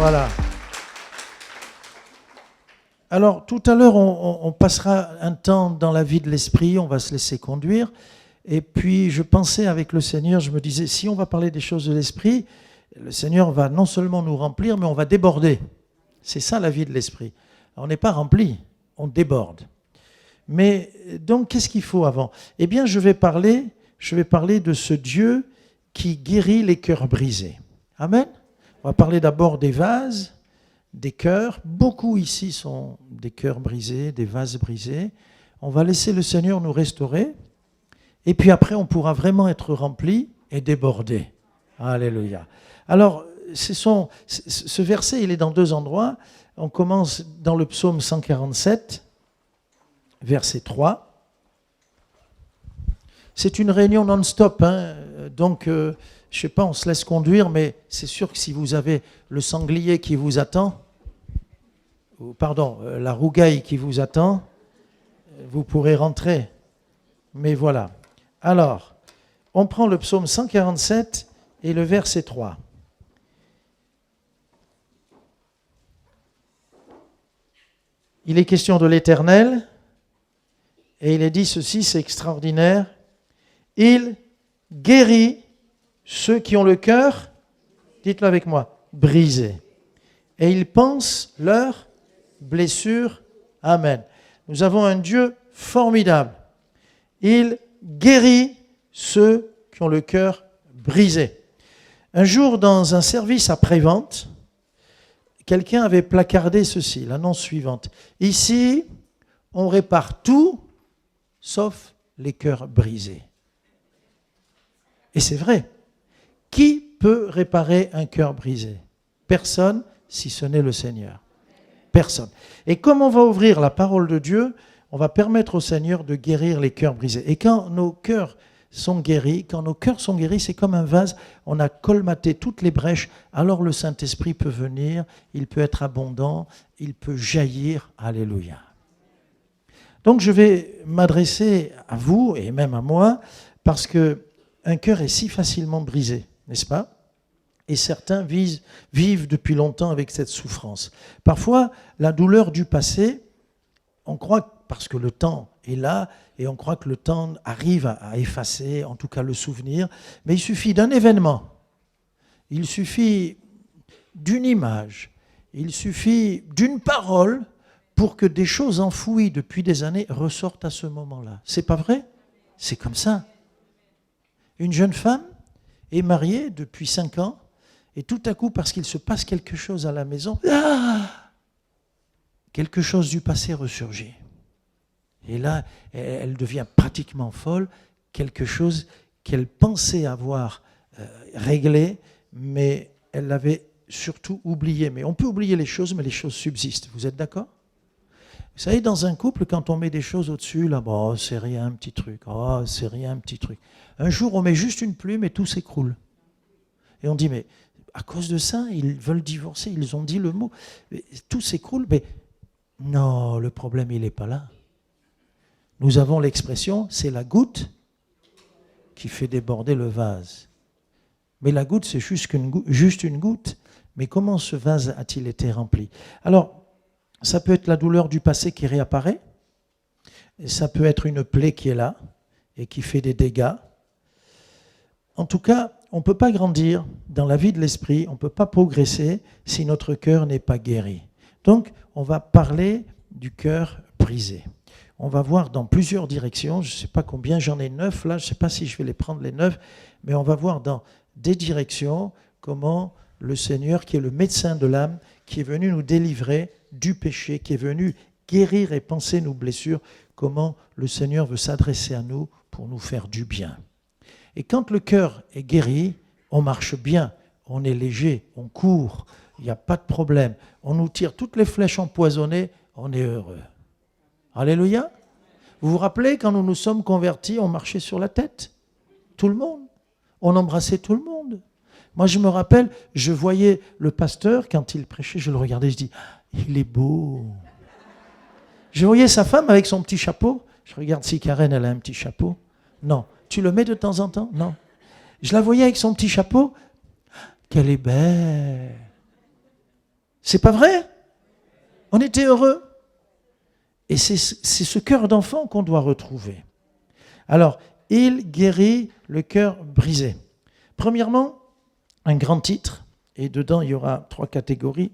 Voilà. Alors, tout à l'heure, on passera un temps dans la vie de l'esprit, on va se laisser conduire. Et puis, je pensais avec le Seigneur, je me disais, si on va parler des choses de l'esprit, le Seigneur va non seulement nous remplir, mais on va déborder. C'est ça la vie de l'esprit. On n'est pas rempli, on déborde. Mais donc, qu'est-ce qu'il faut avant ? Eh bien, je vais parler de ce Dieu qui guérit les cœurs brisés. Amen. On va parler d'abord des vases, des cœurs. Beaucoup ici sont des cœurs brisés, des vases brisés. On va laisser le Seigneur nous restaurer. Et puis après, on pourra vraiment être rempli et débordé. Alléluia. Alors, ce verset, il est dans deux endroits. On commence dans le psaume 147, verset 3. C'est une réunion non-stop, hein. Donc, je ne sais pas, on se laisse conduire, mais c'est sûr que si vous avez le sanglier qui vous attend, la rougaille qui vous attend, vous pourrez rentrer. Mais voilà. Alors, on prend le psaume 147 et le verset 3. Il est question de l'Éternel, et il est dit ceci, c'est extraordinaire. Il guérit ceux qui ont le cœur, dites-le avec moi, brisé. Et il pense leurs blessures. Amen. Nous avons un Dieu formidable. Il guérit ceux qui ont le cœur brisé. Un jour, dans un service après-vente, quelqu'un avait placardé ceci, l'annonce suivante. Ici, on répare tout, sauf les cœurs brisés. Et c'est vrai. Qui peut réparer un cœur brisé ? Personne, si ce n'est le Seigneur. Personne. Et comme on va ouvrir la parole de Dieu, on va permettre au Seigneur de guérir les cœurs brisés. Et quand nos cœurs sont guéris, c'est comme un vase, on a colmaté toutes les brèches, alors le Saint-Esprit peut venir, il peut être abondant, il peut jaillir. Alléluia. Donc je vais m'adresser à vous et même à moi, parce qu'un cœur est si facilement brisé, n'est-ce pas ? Et certains vivent depuis longtemps avec cette souffrance. Parfois, la douleur du passé, on croit, parce que le temps est là, et on croit que le temps arrive à effacer, en tout cas le souvenir, mais il suffit d'un événement, il suffit d'une image, il suffit d'une parole pour que des choses enfouies depuis des années ressortent à ce moment-là. C'est pas vrai ? C'est comme ça. Une jeune femme est mariée depuis 5 ans, et tout à coup, parce qu'il se passe quelque chose à la maison, quelque chose du passé ressurgit. Et là, elle devient pratiquement folle, quelque chose qu'elle pensait avoir réglé, mais elle l'avait surtout oublié. Mais on peut oublier les choses, mais les choses subsistent. Vous êtes d'accord ? Vous savez, dans un couple, quand on met des choses au-dessus, là, bon, c'est rien, un petit truc. Oh, c'est rien, un petit truc. Un jour, on met juste une plume et tout s'écroule. Et on dit, mais à cause de ça, ils veulent divorcer, ils ont dit le mot. Tout s'écroule, mais non, le problème, il n'est pas là. Nous avons l'expression, c'est la goutte qui fait déborder le vase. Mais la goutte, c'est juste une goutte. Mais comment ce vase a-t-il été rempli ? Alors, ça peut être la douleur du passé qui réapparaît. Et ça peut être une plaie qui est là et qui fait des dégâts. En tout cas, on ne peut pas grandir dans la vie de l'esprit, on ne peut pas progresser si notre cœur n'est pas guéri. Donc, on va parler du cœur brisé. On va voir dans plusieurs directions, je ne sais pas combien, j'en ai 9 là, je ne sais pas si je vais les prendre les 9, mais on va voir dans des directions comment le Seigneur, qui est le médecin de l'âme, qui est venu nous délivrer du péché, qui est venu guérir et panser nos blessures, comment le Seigneur veut s'adresser à nous pour nous faire du bien. Et quand le cœur est guéri, on marche bien, on est léger, on court, il n'y a pas de problème. On nous tire toutes les flèches empoisonnées, on est heureux. Alléluia. Vous vous rappelez, quand nous nous sommes convertis, on marchait sur la tête. Tout le monde. On embrassait tout le monde. Moi, je me rappelle, je voyais le pasteur, quand il prêchait, je le regardais, je dis, il est beau. Je voyais sa femme avec son petit chapeau. Je regarde si Karen, elle a un petit chapeau. Non. Tu le mets de temps en temps ? Non. Je la voyais avec son petit chapeau. Qu'elle est belle. C'est pas vrai? On était heureux. Et c'est ce cœur d'enfant qu'on doit retrouver. Alors, il guérit le cœur brisé. Premièrement, un grand titre, et dedans il y aura 3 catégories.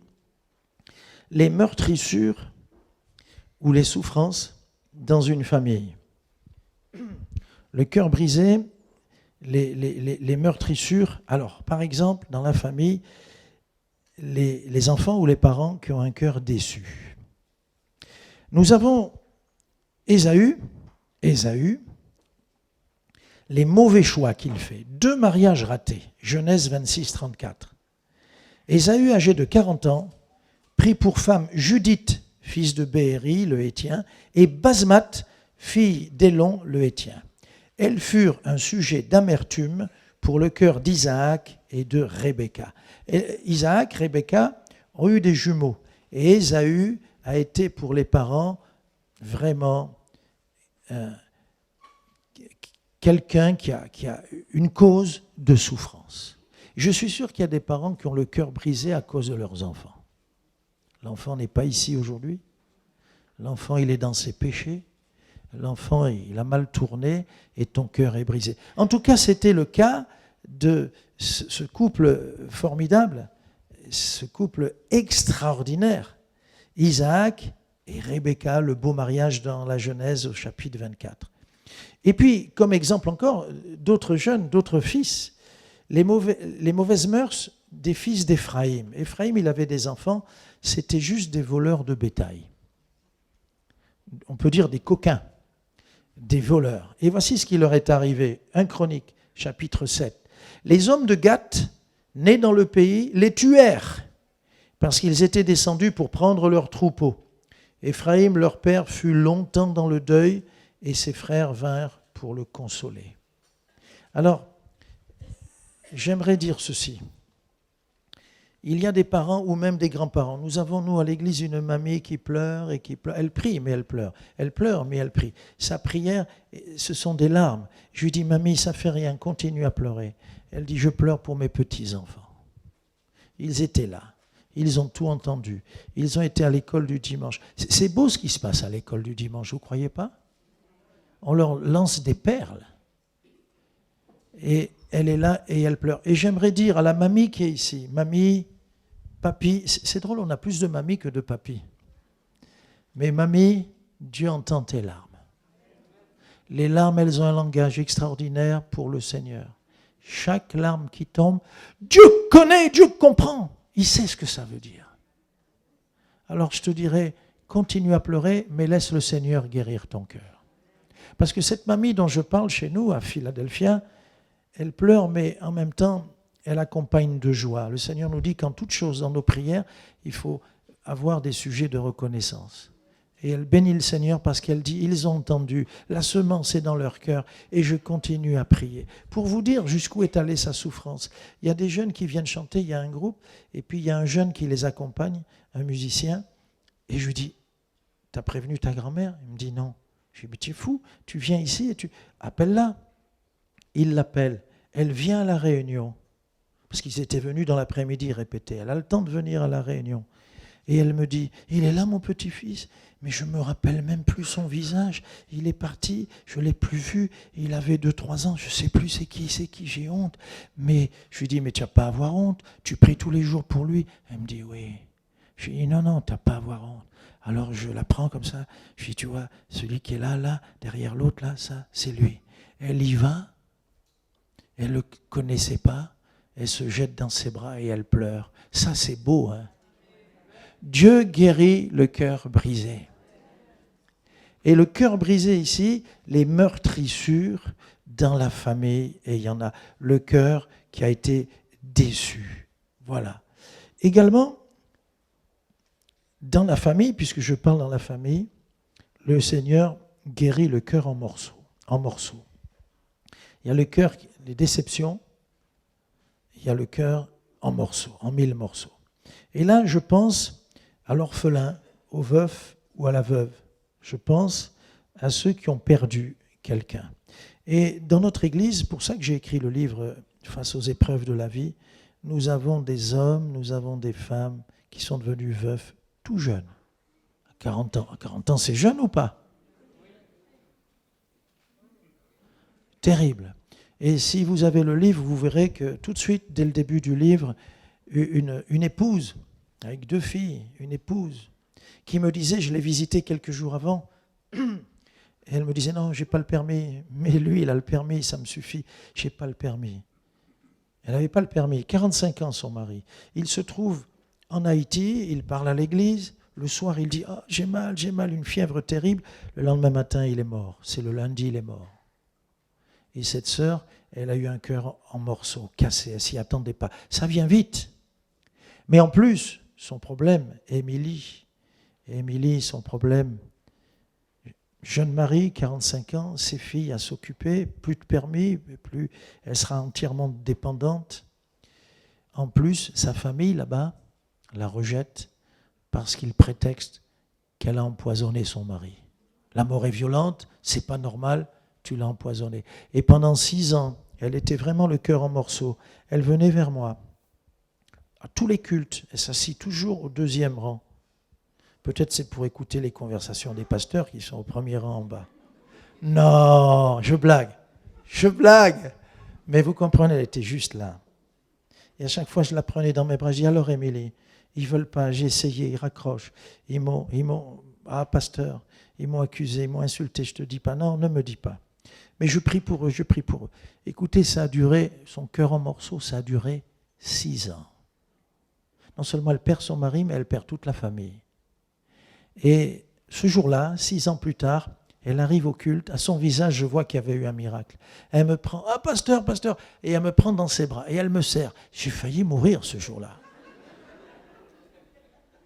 Les meurtrissures ou les souffrances dans une famille. Le cœur brisé, les meurtrissures. Alors, par exemple, dans la famille, les enfants ou les parents qui ont un cœur déçu. Nous avons Ésaü, les mauvais choix qu'il fait. 2 mariages ratés, Genèse 26, 34. Ésaü, âgé de 40 ans, prit pour femme Judith, fils de Béhéri, le Héthien, et Basmath, fille d'Élon, le Héthien. Elles furent un sujet d'amertume pour le cœur d'Isaac et de Rebecca. Isaac, Rebecca ont eu des jumeaux, et Ésaü a été pour les parents vraiment quelqu'un qui a une cause de souffrance. Je suis sûr qu'il y a des parents qui ont le cœur brisé à cause de leurs enfants. L'enfant n'est pas ici aujourd'hui. L'enfant, il est dans ses péchés. L'enfant, il a mal tourné et ton cœur est brisé. En tout cas, c'était le cas de ce couple formidable, ce couple extraordinaire, Isaac et Rebecca, le beau mariage dans la Genèse au chapitre 24. Et puis, comme exemple encore, d'autres jeunes, d'autres fils, les mauvaises mœurs des fils d'Éphraïm. Éphraïm, il avait des enfants, c'était juste des voleurs de bétail. On peut dire des coquins, des voleurs. Et voici ce qui leur est arrivé. 1 Chronique, chapitre 7. Les hommes de Gath, nés dans le pays, les tuèrent, parce qu'ils étaient descendus pour prendre leurs troupeaux. Éphraïm, leur père, fut longtemps dans le deuil, et ses frères vinrent pour le consoler. Alors, j'aimerais dire ceci. Il y a des parents ou même des grands-parents. Nous avons, nous, à l'église, une mamie qui pleure et qui pleure. Elle prie, mais elle pleure. Elle pleure, mais elle prie. Sa prière, ce sont des larmes. Je lui dis, mamie, ça fait rien, continue à pleurer. Elle dit, je pleure pour mes petits-enfants. Ils étaient là. Ils ont tout entendu. Ils ont été à l'école du dimanche. C'est beau ce qui se passe à l'école du dimanche, vous ne croyez pas? On leur lance des perles. Et elle est là et elle pleure. Et j'aimerais dire à la mamie qui est ici, mamie, papi, c'est drôle, on a plus de mamie que de papi. Mais mamie, Dieu entend tes larmes. Les larmes, elles ont un langage extraordinaire pour le Seigneur. Chaque larme qui tombe, Dieu connaît, Dieu comprend. Il sait ce que ça veut dire. Alors je te dirais, continue à pleurer, mais laisse le Seigneur guérir ton cœur. Parce que cette mamie dont je parle chez nous, à Philadelphia, elle pleure, mais en même temps, elle accompagne de joie. Le Seigneur nous dit qu'en toute chose, dans nos prières, il faut avoir des sujets de reconnaissance. Et elle bénit le Seigneur parce qu'elle dit, ils ont entendu, la semence est dans leur cœur et je continue à prier. Pour vous dire jusqu'où est allée sa souffrance, il y a des jeunes qui viennent chanter, il y a un groupe, et puis il y a un jeune qui les accompagne, un musicien, et je lui dis, t'as prévenu ta grand-mère? Il me dit non. Je lui dis, mais tu es fou, tu viens ici et tu... Appelle-la. Il l'appelle, elle vient à la réunion, parce qu'ils étaient venus dans l'après-midi répéter, elle a le temps de venir à la réunion. Et elle me dit, il est là mon petit-fils, mais je ne me rappelle même plus son visage. Il est parti, je ne l'ai plus vu, il avait 2-3 ans, je ne sais plus c'est qui, j'ai honte. Mais je lui dis, mais tu n'as pas à avoir honte, tu pries tous les jours pour lui. Elle me dit, oui. Je lui dis, non, tu n'as pas à avoir honte. Alors je la prends comme ça, je lui dis, tu vois, celui qui est là, derrière l'autre, là, ça, c'est lui. Elle y va, elle ne le connaissait pas, elle se jette dans ses bras et elle pleure. Ça, c'est beau, hein. Dieu guérit le cœur brisé. Et le cœur brisé ici, les meurtrissures dans la famille, et il y en a, le cœur qui a été déçu. Voilà. Également, dans la famille, puisque je parle dans la famille, le Seigneur guérit le cœur en morceaux. Il y a le cœur, les déceptions, il y a le cœur en morceaux, en 1000 morceaux. Et là, je pense à l'orphelin, au veuf ou à la veuve. Je pense à ceux qui ont perdu quelqu'un. Et dans notre Église, pour ça que j'ai écrit le livre « Face aux épreuves de la vie », nous avons des hommes, nous avons des femmes qui sont devenus veufs tout jeunes, à 40 ans. À 40 ans, c'est jeune ou pas? Terrible. Et si vous avez le livre, vous verrez que tout de suite, dès le début du livre, une épouse, avec 2 filles, une épouse, qui me disait, je l'ai visité quelques jours avant, et elle me disait, non, j'ai pas le permis, mais lui, il a le permis, ça me suffit, j'ai pas le permis. Elle n'avait pas le permis, 45 ans son mari. Il se trouve en Haïti, il parle à l'église, le soir il dit, oh, j'ai mal, une fièvre terrible, le lendemain matin il est mort, c'est le lundi il est mort. Et cette sœur, elle a eu un cœur en morceaux, cassé, elle s'y attendait pas. Ça vient vite. Mais en plus, son problème, Émilie, son problème, jeune mari, 45 ans, ses filles à s'occuper, plus de permis, plus, elle sera entièrement dépendante. En plus, sa famille là-bas la rejette parce qu'il prétexte qu'elle a empoisonné son mari. La mort est violente, c'est pas normal, tu l'as empoisonné. Et pendant 6 ans, elle était vraiment le cœur en morceaux. Elle venait vers moi. À tous les cultes, elle s'assit toujours au 2e rang. Peut-être c'est pour écouter les conversations des pasteurs qui sont au 1er rang en bas. Non, je blague. Mais vous comprenez, elle était juste là. Et à chaque fois, je la prenais dans mes bras. Je dis, alors Émilie, ils ne veulent pas, j'ai essayé, ils raccrochent. Pasteur, ils m'ont accusé, ils m'ont insulté. Je ne te dis pas, non, ne me dis pas. Mais je prie pour eux. Écoutez, ça a duré, son cœur en morceaux, ça a duré 6 ans. Non seulement elle perd son mari, mais elle perd toute la famille. Et ce jour-là, 6 ans plus tard, elle arrive au culte, à son visage, je vois qu'il y avait eu un miracle. Elle me prend, pasteur, et elle me prend dans ses bras, et elle me serre. J'ai failli mourir ce jour-là.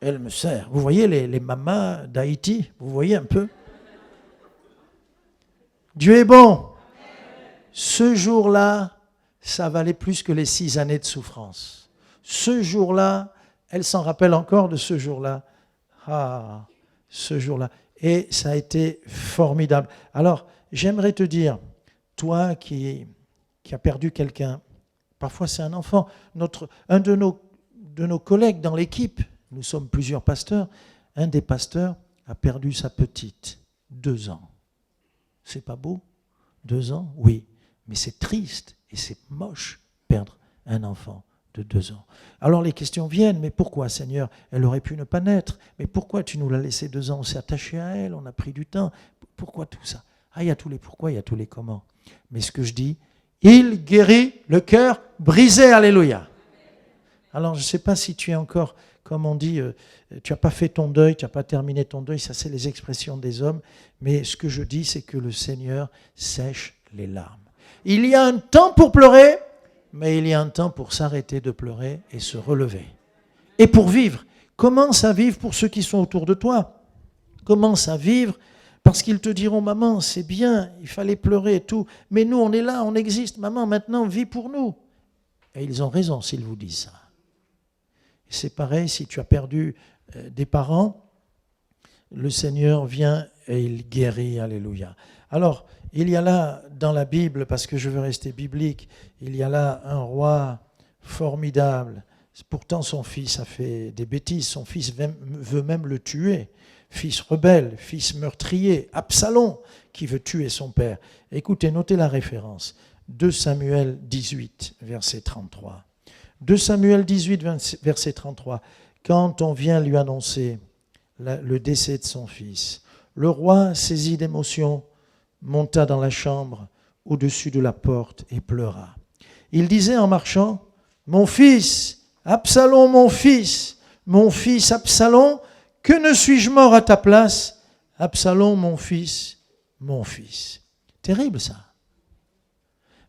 Elle me serre. Vous voyez les mamas d'Haïti, vous voyez un peu? Dieu est bon. Ce jour-là, ça valait plus que les 6 années de souffrance. Ce jour-là, elle s'en rappelle encore de ce jour-là. Ce jour-là. Et ça a été formidable. Alors, j'aimerais te dire, toi qui as perdu quelqu'un, parfois c'est un enfant, un de nos collègues dans l'équipe, nous sommes plusieurs pasteurs, un des pasteurs a perdu sa petite, 2 ans. C'est pas beau? 2 ans? Oui. Mais c'est triste et c'est moche perdre un enfant de 2 ans. Alors les questions viennent, mais pourquoi Seigneur? Elle aurait pu ne pas naître, mais pourquoi tu nous l'as laissé 2 ans? On s'est attaché à elle, on a pris du temps. Pourquoi tout ça? Il y a tous les pourquoi, il y a tous les comment. Mais ce que je dis, il guérit le cœur brisé, alléluia. Alors je ne sais pas si tu es encore, comme on dit, tu n'as pas fait ton deuil, tu n'as pas terminé ton deuil, ça c'est les expressions des hommes, mais ce que je dis, c'est que le Seigneur sèche les larmes. Il y a un temps pour pleurer, mais il y a un temps pour s'arrêter de pleurer et se relever. Et pour vivre. Commence à vivre pour ceux qui sont autour de toi. Commence à vivre parce qu'ils te diront, maman, c'est bien, il fallait pleurer et tout, mais nous, on est là, on existe, maman, maintenant, vis pour nous. Et ils ont raison s'ils vous disent ça. C'est pareil, si tu as perdu des parents, le Seigneur vient et il guérit, alléluia. Alors, il y a là, dans la Bible, parce que je veux rester biblique, il y a là un roi formidable. Pourtant, son fils a fait des bêtises. Son fils veut même le tuer. Fils rebelle, fils meurtrier, Absalom, qui veut tuer son père. Écoutez, notez la référence. 2 Samuel 18, verset 33. 2 Samuel 18, verset 33. Quand on vient lui annoncer le décès de son fils, le roi, saisi d'émotion, monta dans la chambre au-dessus de la porte et pleura. Il disait en marchant, « Mon fils, Absalom, mon fils Absalom, que ne suis-je mort à ta place? Absalom, mon fils, mon fils. » Terrible ça.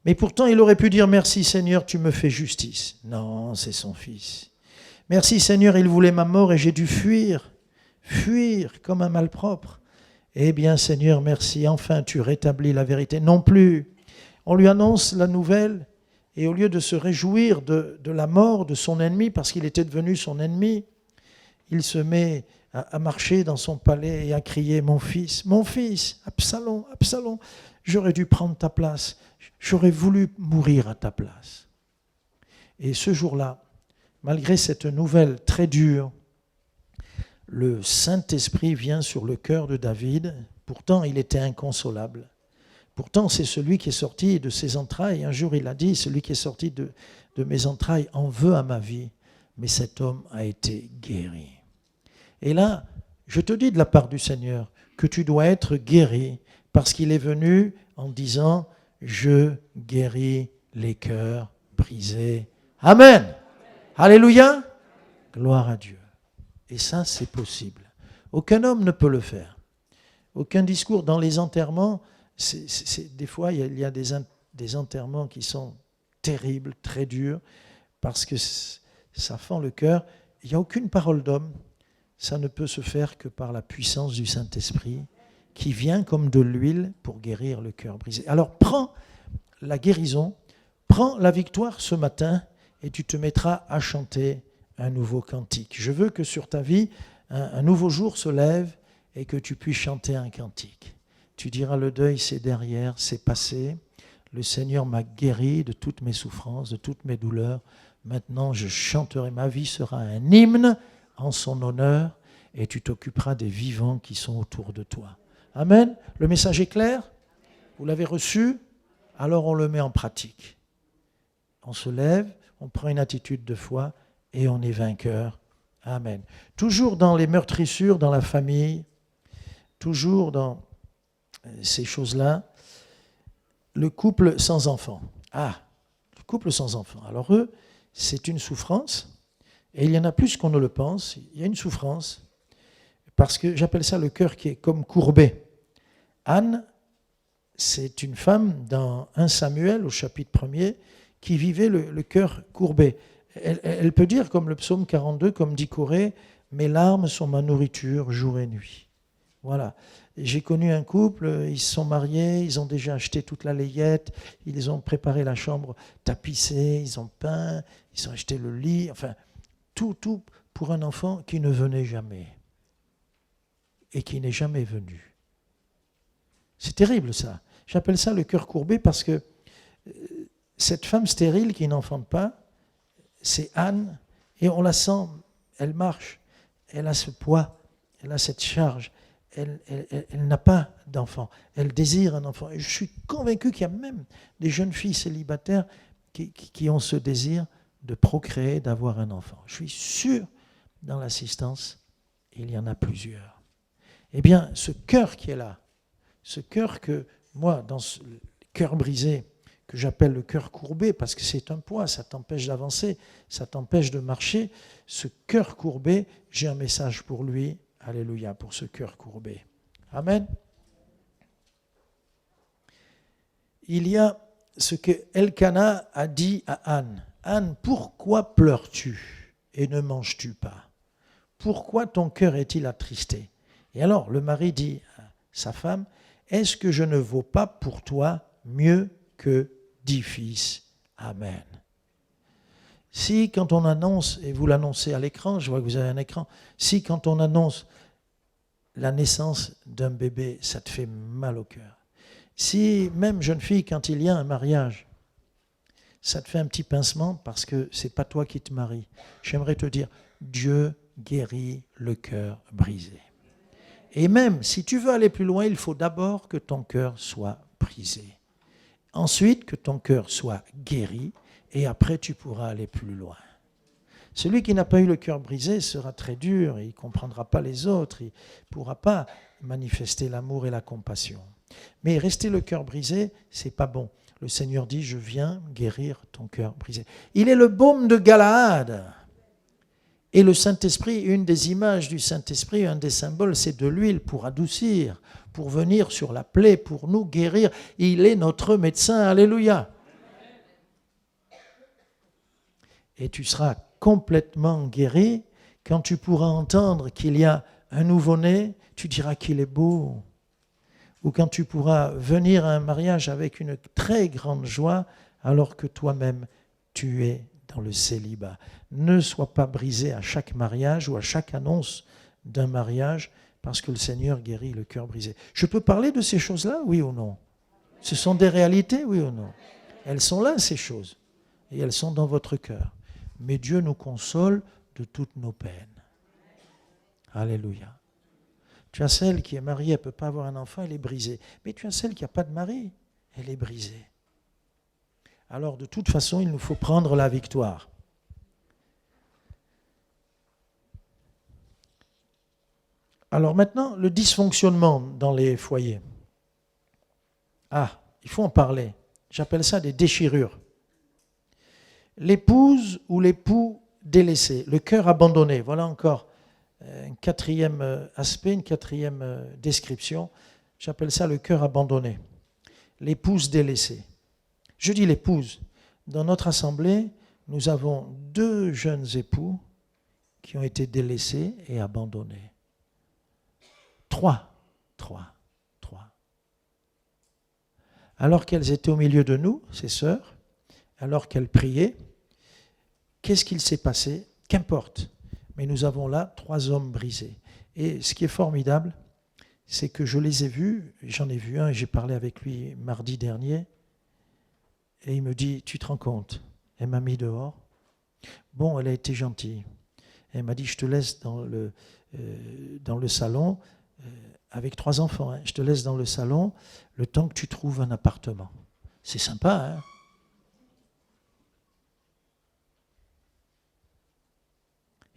Mais pourtant, il aurait pu dire, « Merci Seigneur, tu me fais justice. » Non, c'est son fils. « Merci Seigneur, il voulait ma mort et j'ai dû fuir comme un malpropre. » Eh bien, Seigneur, merci, enfin tu rétablis la vérité. Non plus. On lui annonce la nouvelle et au lieu de se réjouir de la mort de son ennemi, parce qu'il était devenu son ennemi, il se met à marcher dans son palais et à crier, mon fils, Absalom, Absalom, j'aurais dû prendre ta place, j'aurais voulu mourir à ta place. » Et ce jour-là, malgré cette nouvelle très dure, le Saint-Esprit vient sur le cœur de David. Pourtant, il était inconsolable. Pourtant, c'est celui qui est sorti de ses entrailles. Un jour, il a dit, celui qui est sorti de mes entrailles en veut à ma vie. Mais cet homme a été guéri. Et là, je te dis de la part du Seigneur que tu dois être guéri parce qu'il est venu en disant « Je guéris les cœurs brisés. » Amen. Alléluia. Gloire à Dieu. Et ça, c'est possible. Aucun homme ne peut le faire. Aucun discours dans les enterrements. Des fois, il y a des enterrements qui sont terribles, très durs, parce que ça fend le cœur. Il n'y a aucune parole d'homme. Ça ne peut se faire que par la puissance du Saint-Esprit qui vient comme de l'huile pour guérir le cœur brisé. Alors prends la guérison, prends la victoire ce matin et tu te mettras à chanter un nouveau cantique. Je veux que sur ta vie, un nouveau jour se lève et que tu puisses chanter un cantique. Tu diras le deuil c'est derrière, c'est passé. Le Seigneur m'a guéri de toutes mes souffrances, de toutes mes douleurs. Maintenant je chanterai, ma vie sera un hymne en son honneur et tu t'occuperas des vivants qui sont autour de toi. Amen. Le message est clair? Vous l'avez reçu? Alors on le met en pratique. On se lève, on prend une attitude de foi et on est vainqueur. Amen. Toujours dans les meurtrissures, dans la famille, toujours dans ces choses-là, le couple sans enfant. Ah, le couple sans enfant. Alors eux, c'est une souffrance, et il y en a plus qu'on ne le pense. Il y a une souffrance, parce que j'appelle ça le cœur qui est comme courbé. Anne, c'est une femme dans 1 Samuel, au chapitre 1er, qui vivait le cœur courbé. Elle peut dire, comme le psaume 42, comme dit Corée, « Mes larmes sont ma nourriture jour et nuit ». Voilà. J'ai connu un couple, ils se sont mariés, ils ont déjà acheté toute la layette, ils ont préparé la chambre tapissée, ils ont peint, ils ont acheté le lit, enfin, tout pour un enfant qui ne venait jamais et qui n'est jamais venu. C'est terrible ça. J'appelle ça le cœur courbé parce que cette femme stérile qui n'enfante pas, c'est Anne, et on la sent, elle marche, elle a ce poids, elle a cette charge. Elle n'a pas d'enfant. Elle désire un enfant. Et je suis convaincu qu'il y a même des jeunes filles célibataires qui ont ce désir de procréer, d'avoir un enfant. Je suis sûr, dans l'assistance, il y en a plusieurs. Eh bien, ce cœur qui est là, ce cœur que moi, dans ce cœur brisé, que j'appelle le cœur courbé, parce que c'est un poids, ça t'empêche d'avancer, ça t'empêche de marcher, ce cœur courbé, j'ai un message pour lui. Alléluia, pour ce cœur courbé. Amen. Il y a ce que Elkana a dit à Anne. Anne, pourquoi pleures-tu et ne manges-tu pas? Pourquoi ton cœur est-il attristé? Et alors, le mari dit à sa femme, est-ce que je ne vaux pas pour toi mieux que 10 fils? Amen. Si quand on annonce, et vous l'annoncez à l'écran, je vois que vous avez un écran, si quand on annonce la naissance d'un bébé, ça te fait mal au cœur. Si même jeune fille, quand il y a un mariage, ça te fait un petit pincement parce que c'est pas toi qui te maries, j'aimerais te dire, Dieu guérit le cœur brisé. Et même si tu veux aller plus loin, il faut d'abord que ton cœur soit brisé. Ensuite, que ton cœur soit guéri. Et après, tu pourras aller plus loin. Celui qui n'a pas eu le cœur brisé sera très dur, il ne comprendra pas les autres, il ne pourra pas manifester l'amour et la compassion. Mais rester le cœur brisé, c'est pas bon. Le Seigneur dit, je viens guérir ton cœur brisé. Il est le baume de Galaad. Et le Saint-Esprit, une des images du Saint-Esprit, un des symboles, c'est de l'huile pour adoucir, pour venir sur la plaie, pour nous guérir. Il est notre médecin, alléluia. Et tu seras complètement guéri. Quand tu pourras entendre qu'il y a un nouveau-né, tu diras qu'il est beau. Ou quand tu pourras venir à un mariage avec une très grande joie, alors que toi-même, tu es dans le célibat. Ne sois pas brisé à chaque mariage ou à chaque annonce d'un mariage, parce que le Seigneur guérit le cœur brisé. Je peux parler de ces choses-là, oui ou non? Ce sont des réalités, oui ou non? Elles sont là, ces choses. Et elles sont dans votre cœur. Mais Dieu nous console de toutes nos peines. Alléluia. Tu as celle qui est mariée, elle ne peut pas avoir un enfant, elle est brisée. Mais tu as celle qui n'a pas de mari, elle est brisée. Alors de toute façon, il nous faut prendre la victoire. Alors maintenant, le dysfonctionnement dans les foyers. Ah, il faut en parler. J'appelle ça des déchirures. L'épouse ou l'époux délaissé, le cœur abandonné. Voilà encore un quatrième aspect, une quatrième description. J'appelle ça le cœur abandonné. L'épouse délaissée. Je dis l'épouse. Dans notre assemblée, nous avons 2 jeunes époux qui ont été délaissés et abandonnés. 3. Alors qu'elles étaient au milieu de nous, ces sœurs, alors qu'elles priaient, qu'est-ce qu'il s'est passé? Qu'importe. Mais nous avons là 3 hommes brisés. Et ce qui est formidable, c'est que je les ai vus, j'en ai vu un et j'ai parlé avec lui mardi dernier, et il me dit, tu te rends compte? Elle m'a mis dehors. Bon, elle a été gentille. Elle m'a dit, je te laisse dans le salon, avec 3 enfants, hein. Je te laisse dans le salon le temps que tu trouves un appartement. C'est sympa, hein?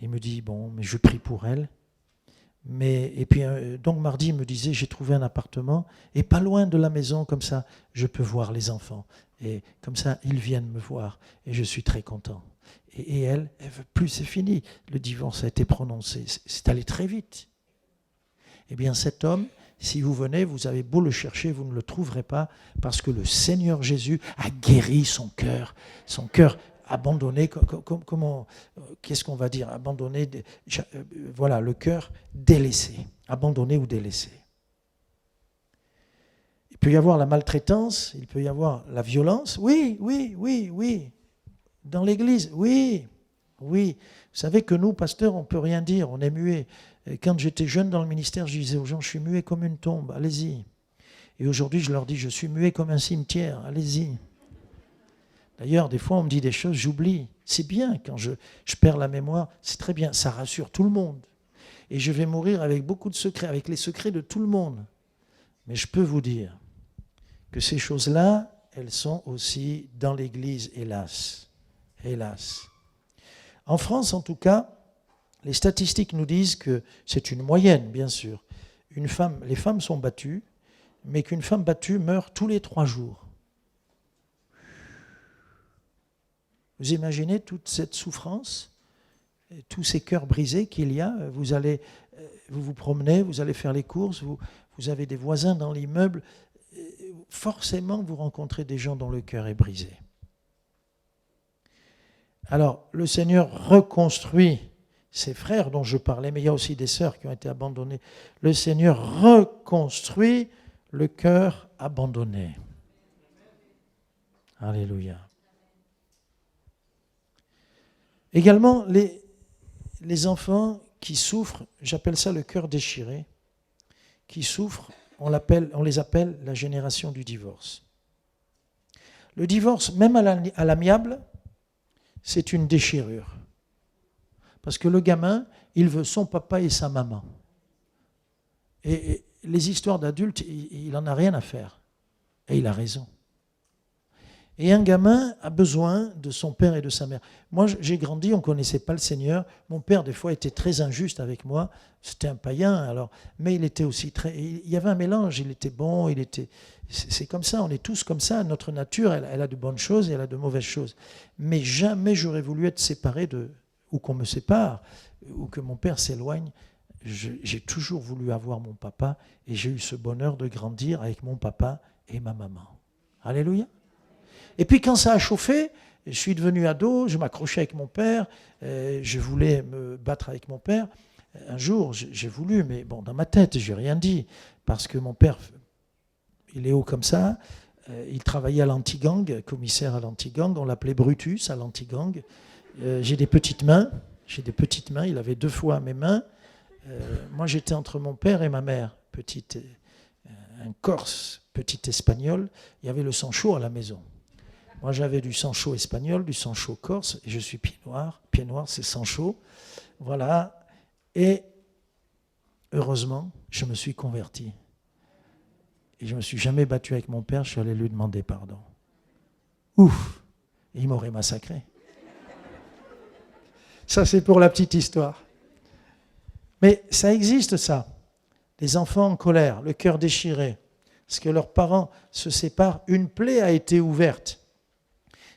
Il me dit, bon, mais je prie pour elle. Et puis, donc mardi, il me disait, j'ai trouvé un appartement, et pas loin de la maison, comme ça, je peux voir les enfants. Et comme ça, ils viennent me voir, et je suis très content. Et elle veut plus, c'est fini. Le divorce a été prononcé, c'est allé très vite. Eh bien, cet homme, si vous venez, vous avez beau le chercher, vous ne le trouverez pas, parce que le Seigneur Jésus a guéri son cœur abandonné, comment, qu'est-ce qu'on va dire, abandonné, voilà, le cœur délaissé, abandonné ou délaissé. Il peut y avoir la maltraitance, il peut y avoir la violence, oui, dans l'église, oui. Vous savez que nous, pasteurs, on ne peut rien dire, on est muet. Quand j'étais jeune dans le ministère, je disais aux gens, je suis muet comme une tombe, allez-y. Et aujourd'hui, je leur dis, je suis muet comme un cimetière, allez-y. D'ailleurs, des fois, on me dit des choses, j'oublie. C'est bien, quand je perds la mémoire, c'est très bien, ça rassure tout le monde. Et je vais mourir avec beaucoup de secrets, avec les secrets de tout le monde. Mais je peux vous dire que ces choses-là, elles sont aussi dans l'Église, hélas. Hélas. En France, en tout cas, les statistiques nous disent que c'est une moyenne, bien sûr. Les femmes sont battues, mais qu'une femme battue meurt tous les 3 jours. Vous imaginez toute cette souffrance, tous ces cœurs brisés qu'il y a. Vous vous promenez, vous allez faire les courses, vous avez des voisins dans l'immeuble. Forcément, vous rencontrez des gens dont le cœur est brisé. Alors, le Seigneur reconstruit ces frères dont je parlais, mais il y a aussi des sœurs qui ont été abandonnées. Le Seigneur reconstruit le cœur abandonné. Alléluia. Également, les enfants qui souffrent, j'appelle ça le cœur déchiré, qui souffrent, on les appelle la génération du divorce. Le divorce, même à l'amiable, c'est une déchirure. Parce que le gamin, il veut son papa et sa maman. Et les histoires d'adultes, il n'en a rien à faire. Et il a raison. Et un gamin a besoin de son père et de sa mère. Moi, j'ai grandi, on ne connaissait pas le Seigneur. Mon père, des fois, était très injuste avec moi. C'était un païen, alors, mais il était aussi il y avait un mélange, il était bon, c'est comme ça, on est tous comme ça. Notre nature, elle a de bonnes choses et elle a de mauvaises choses. Mais jamais j'aurais voulu être séparé ou qu'on me sépare, ou que mon père s'éloigne. J'ai toujours voulu avoir mon papa et j'ai eu ce bonheur de grandir avec mon papa et ma maman. Alléluia. Et puis quand ça a chauffé, je suis devenu ado, je m'accrochais avec mon père, je voulais me battre avec mon père. Un jour, j'ai voulu, mais bon, dans ma tête, je n'ai rien dit, parce que mon père, il est haut comme ça, il travaillait à l'anti-gang, commissaire à l'anti-gang, on l'appelait Brutus à l'anti-gang. J'ai des petites mains, il avait 2 fois mes mains. Moi, j'étais entre mon père et ma mère, un Corse, petit Espagnol, il y avait le sang chaud à la maison. Moi, j'avais du sang chaud espagnol, du sang chaud corse, et je suis pied noir. Pied noir, c'est sang chaud. Voilà. Et heureusement, je me suis converti. Et je ne me suis jamais battu avec mon père, je suis allé lui demander pardon. Ouf, il m'aurait massacré. Ça, c'est pour la petite histoire. Mais ça existe, ça. Les enfants en colère, le cœur déchiré, parce que leurs parents se séparent, une plaie a été ouverte.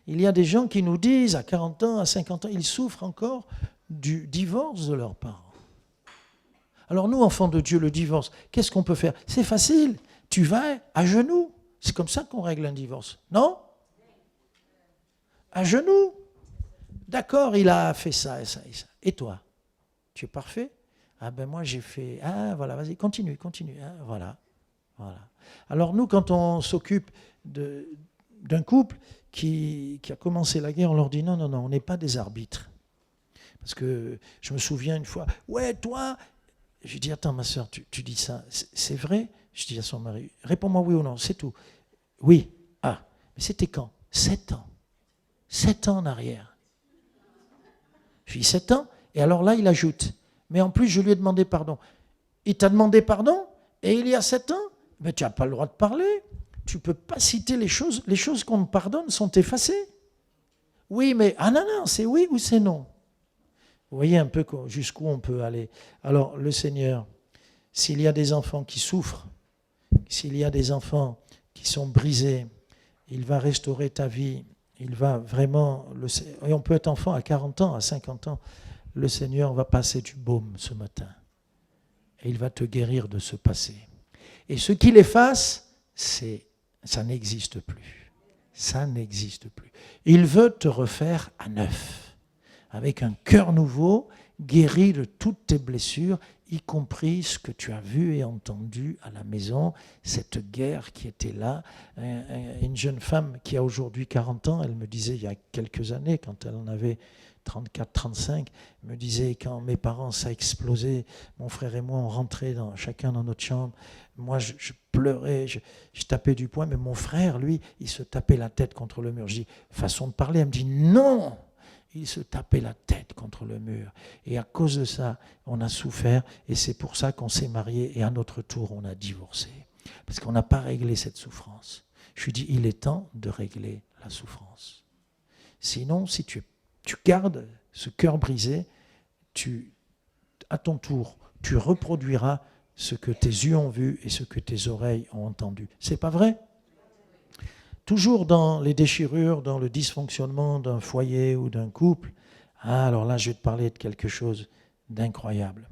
Il y a des gens qui nous disent, à 40 ans, à 50 ans, ils souffrent encore du divorce de leurs parents. Alors nous, enfants de Dieu, le divorce, qu'est-ce qu'on peut faire? C'est facile, tu vas à genoux. C'est comme ça qu'on règle un divorce, non? À genoux. D'accord, il a fait ça et ça et ça. Et toi? Tu es parfait? Ah ben moi j'ai fait... Ah voilà, vas-y, continue. Ah, voilà. Alors nous, quand on s'occupe d'un couple qui a commencé la guerre, on leur dit non, on n'est pas des arbitres. Parce que je me souviens une fois, ouais, toi... Je dis, attends ma soeur, tu dis ça, c'est vrai? Je dis à son mari, réponds-moi oui ou non, c'est tout. Oui. Ah, mais c'était quand? 7 ans. 7 ans en arrière. Je dis 7 ans, et alors là, il ajoute, mais en plus, je lui ai demandé pardon. Il t'a demandé pardon, et il y a 7 ans, mais tu n'as pas le droit de parler. Tu ne peux pas citer les choses qu'on te pardonne sont effacées. Oui, mais, ah non, c'est oui ou c'est non. Vous voyez un peu jusqu'où on peut aller. Alors, le Seigneur, s'il y a des enfants qui souffrent, s'il y a des enfants qui sont brisés, il va restaurer ta vie. Il va vraiment... Et on peut être enfant à 40 ans, à 50 ans. Le Seigneur va passer du baume ce matin. Et il va te guérir de ce passé. Et ce qu'il efface, ça n'existe plus. Ça n'existe plus. Il veut te refaire à neuf. Avec un cœur nouveau, guéri de toutes tes blessures, y compris ce que tu as vu et entendu à la maison, cette guerre qui était là. Une jeune femme qui a aujourd'hui 40 ans, elle me disait il y a quelques années, quand elle en avait 34, 35, me disait quand mes parents, ça a explosé, mon frère et moi, on rentrait chacun dans notre chambre, moi je pleurais, je tapais du poing, mais mon frère, lui, il se tapait la tête contre le mur. Je dis, façon de parler, elle me dit non! Il se tapait la tête contre le mur. Et à cause de ça, on a souffert. Et c'est pour ça qu'on s'est marié. Et à notre tour, on a divorcé. Parce qu'on n'a pas réglé cette souffrance. Je lui dis, il est temps de régler la souffrance. Sinon, si tu gardes ce cœur brisé, à ton tour, tu reproduiras ce que tes yeux ont vu et ce que tes oreilles ont entendu. C'est pas vrai ? Toujours dans les déchirures, dans le dysfonctionnement d'un foyer ou d'un couple, alors là, je vais te parler de quelque chose d'incroyable.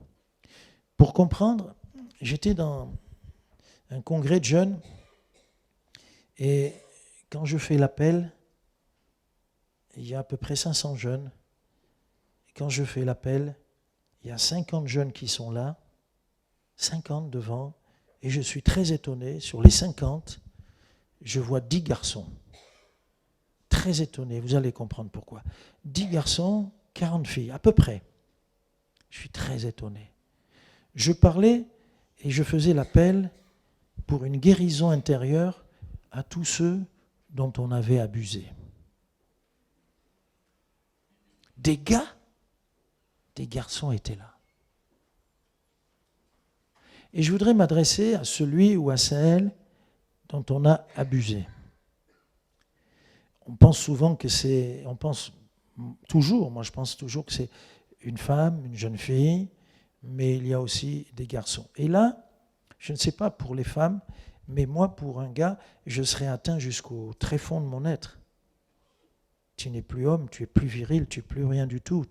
Pour comprendre, j'étais dans un congrès de jeunes et quand je fais l'appel, il y a à peu près 500 jeunes. Et quand je fais l'appel, il y a 50 jeunes qui sont là, 50 devant, et je suis très étonné, sur les 50, je vois 10 garçons. Très étonné, vous allez comprendre pourquoi. 10 garçons, 40 filles, à peu près. Je suis très étonné. Je parlais et je faisais l'appel pour une guérison intérieure à tous ceux dont on avait abusé. Des gars, des garçons étaient là. Et je voudrais m'adresser à celui ou à celle dont on a abusé. On pense souvent que on pense toujours, moi je pense toujours que c'est une femme, une jeune fille, mais il y a aussi des garçons. Et là, je ne sais pas pour les femmes, mais moi pour un gars, je serais atteint jusqu'au tréfonds de mon être. Tu n'es plus homme, tu es plus viril, tu n'es plus rien du tout.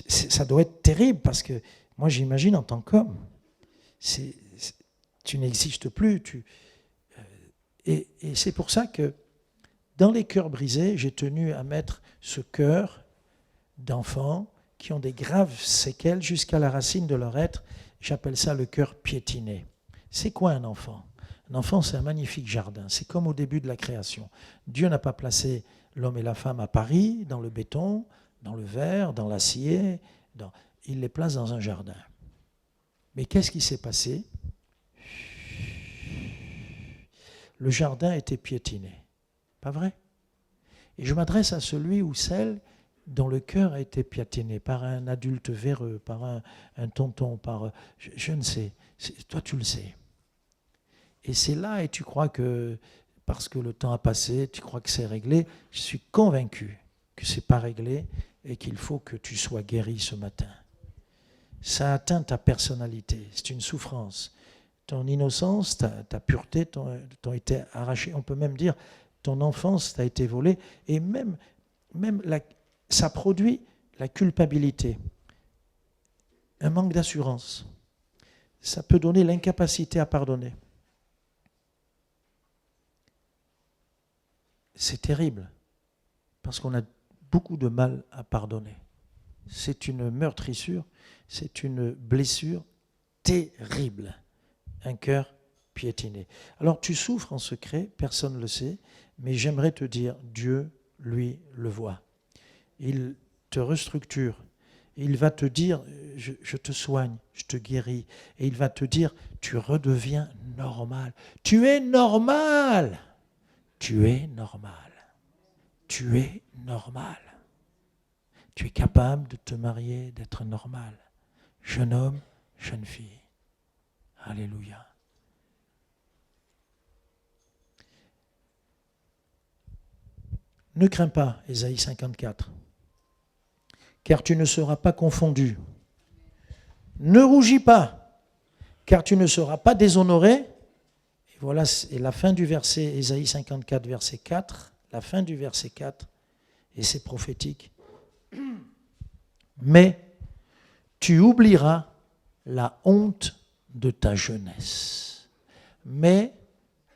Ça doit être terrible parce que moi j'imagine en tant qu'homme, tu n'existes plus. Et c'est pour ça que dans les cœurs brisés, j'ai tenu à mettre ce cœur d'enfants qui ont des graves séquelles jusqu'à la racine de leur être. J'appelle ça le cœur piétiné. C'est quoi un enfant ? Un enfant, c'est un magnifique jardin. C'est comme au début de la création. Dieu n'a pas placé l'homme et la femme à Paris, dans le béton, dans le verre, dans l'acier. Il les place dans un jardin. Mais qu'est-ce qui s'est passé ? Le jardin était piétiné. Pas vrai ? Et je m'adresse à celui ou celle dont le cœur a été piétiné par un adulte véreux, par un tonton, par... Je ne sais. Toi, tu le sais. Et c'est là, et tu crois que, parce que le temps a passé, tu crois que c'est réglé. Je suis convaincu que ce n'est pas réglé et qu'il faut que tu sois guéri ce matin. Ça atteint ta personnalité, c'est une souffrance. Ton innocence, ta pureté t'ont été arrachées. On peut même dire ton enfance t'a été volée. Et même ça produit la culpabilité, un manque d'assurance. Ça peut donner l'incapacité à pardonner. C'est terrible, parce qu'on a beaucoup de mal à pardonner. C'est une meurtrissure, c'est une blessure terrible, un cœur piétiné. Alors tu souffres en secret, personne ne le sait, mais j'aimerais te dire, Dieu, lui, le voit. Il te restructure, il va te dire, je te soigne, je te guéris, et il va te dire, tu redeviens normal. Tu es normal. Tu es normal. Tu es normal. Tu es capable de te marier, d'être normal. Jeune homme, jeune fille. Alléluia. Ne crains pas, Ésaïe 54, car tu ne seras pas confondu. Ne rougis pas, car tu ne seras pas déshonoré. Et voilà, c'est la fin du verset, Ésaïe 54, verset 4, la fin du verset 4, et c'est prophétique. Mais tu oublieras la honte de ta jeunesse. Mais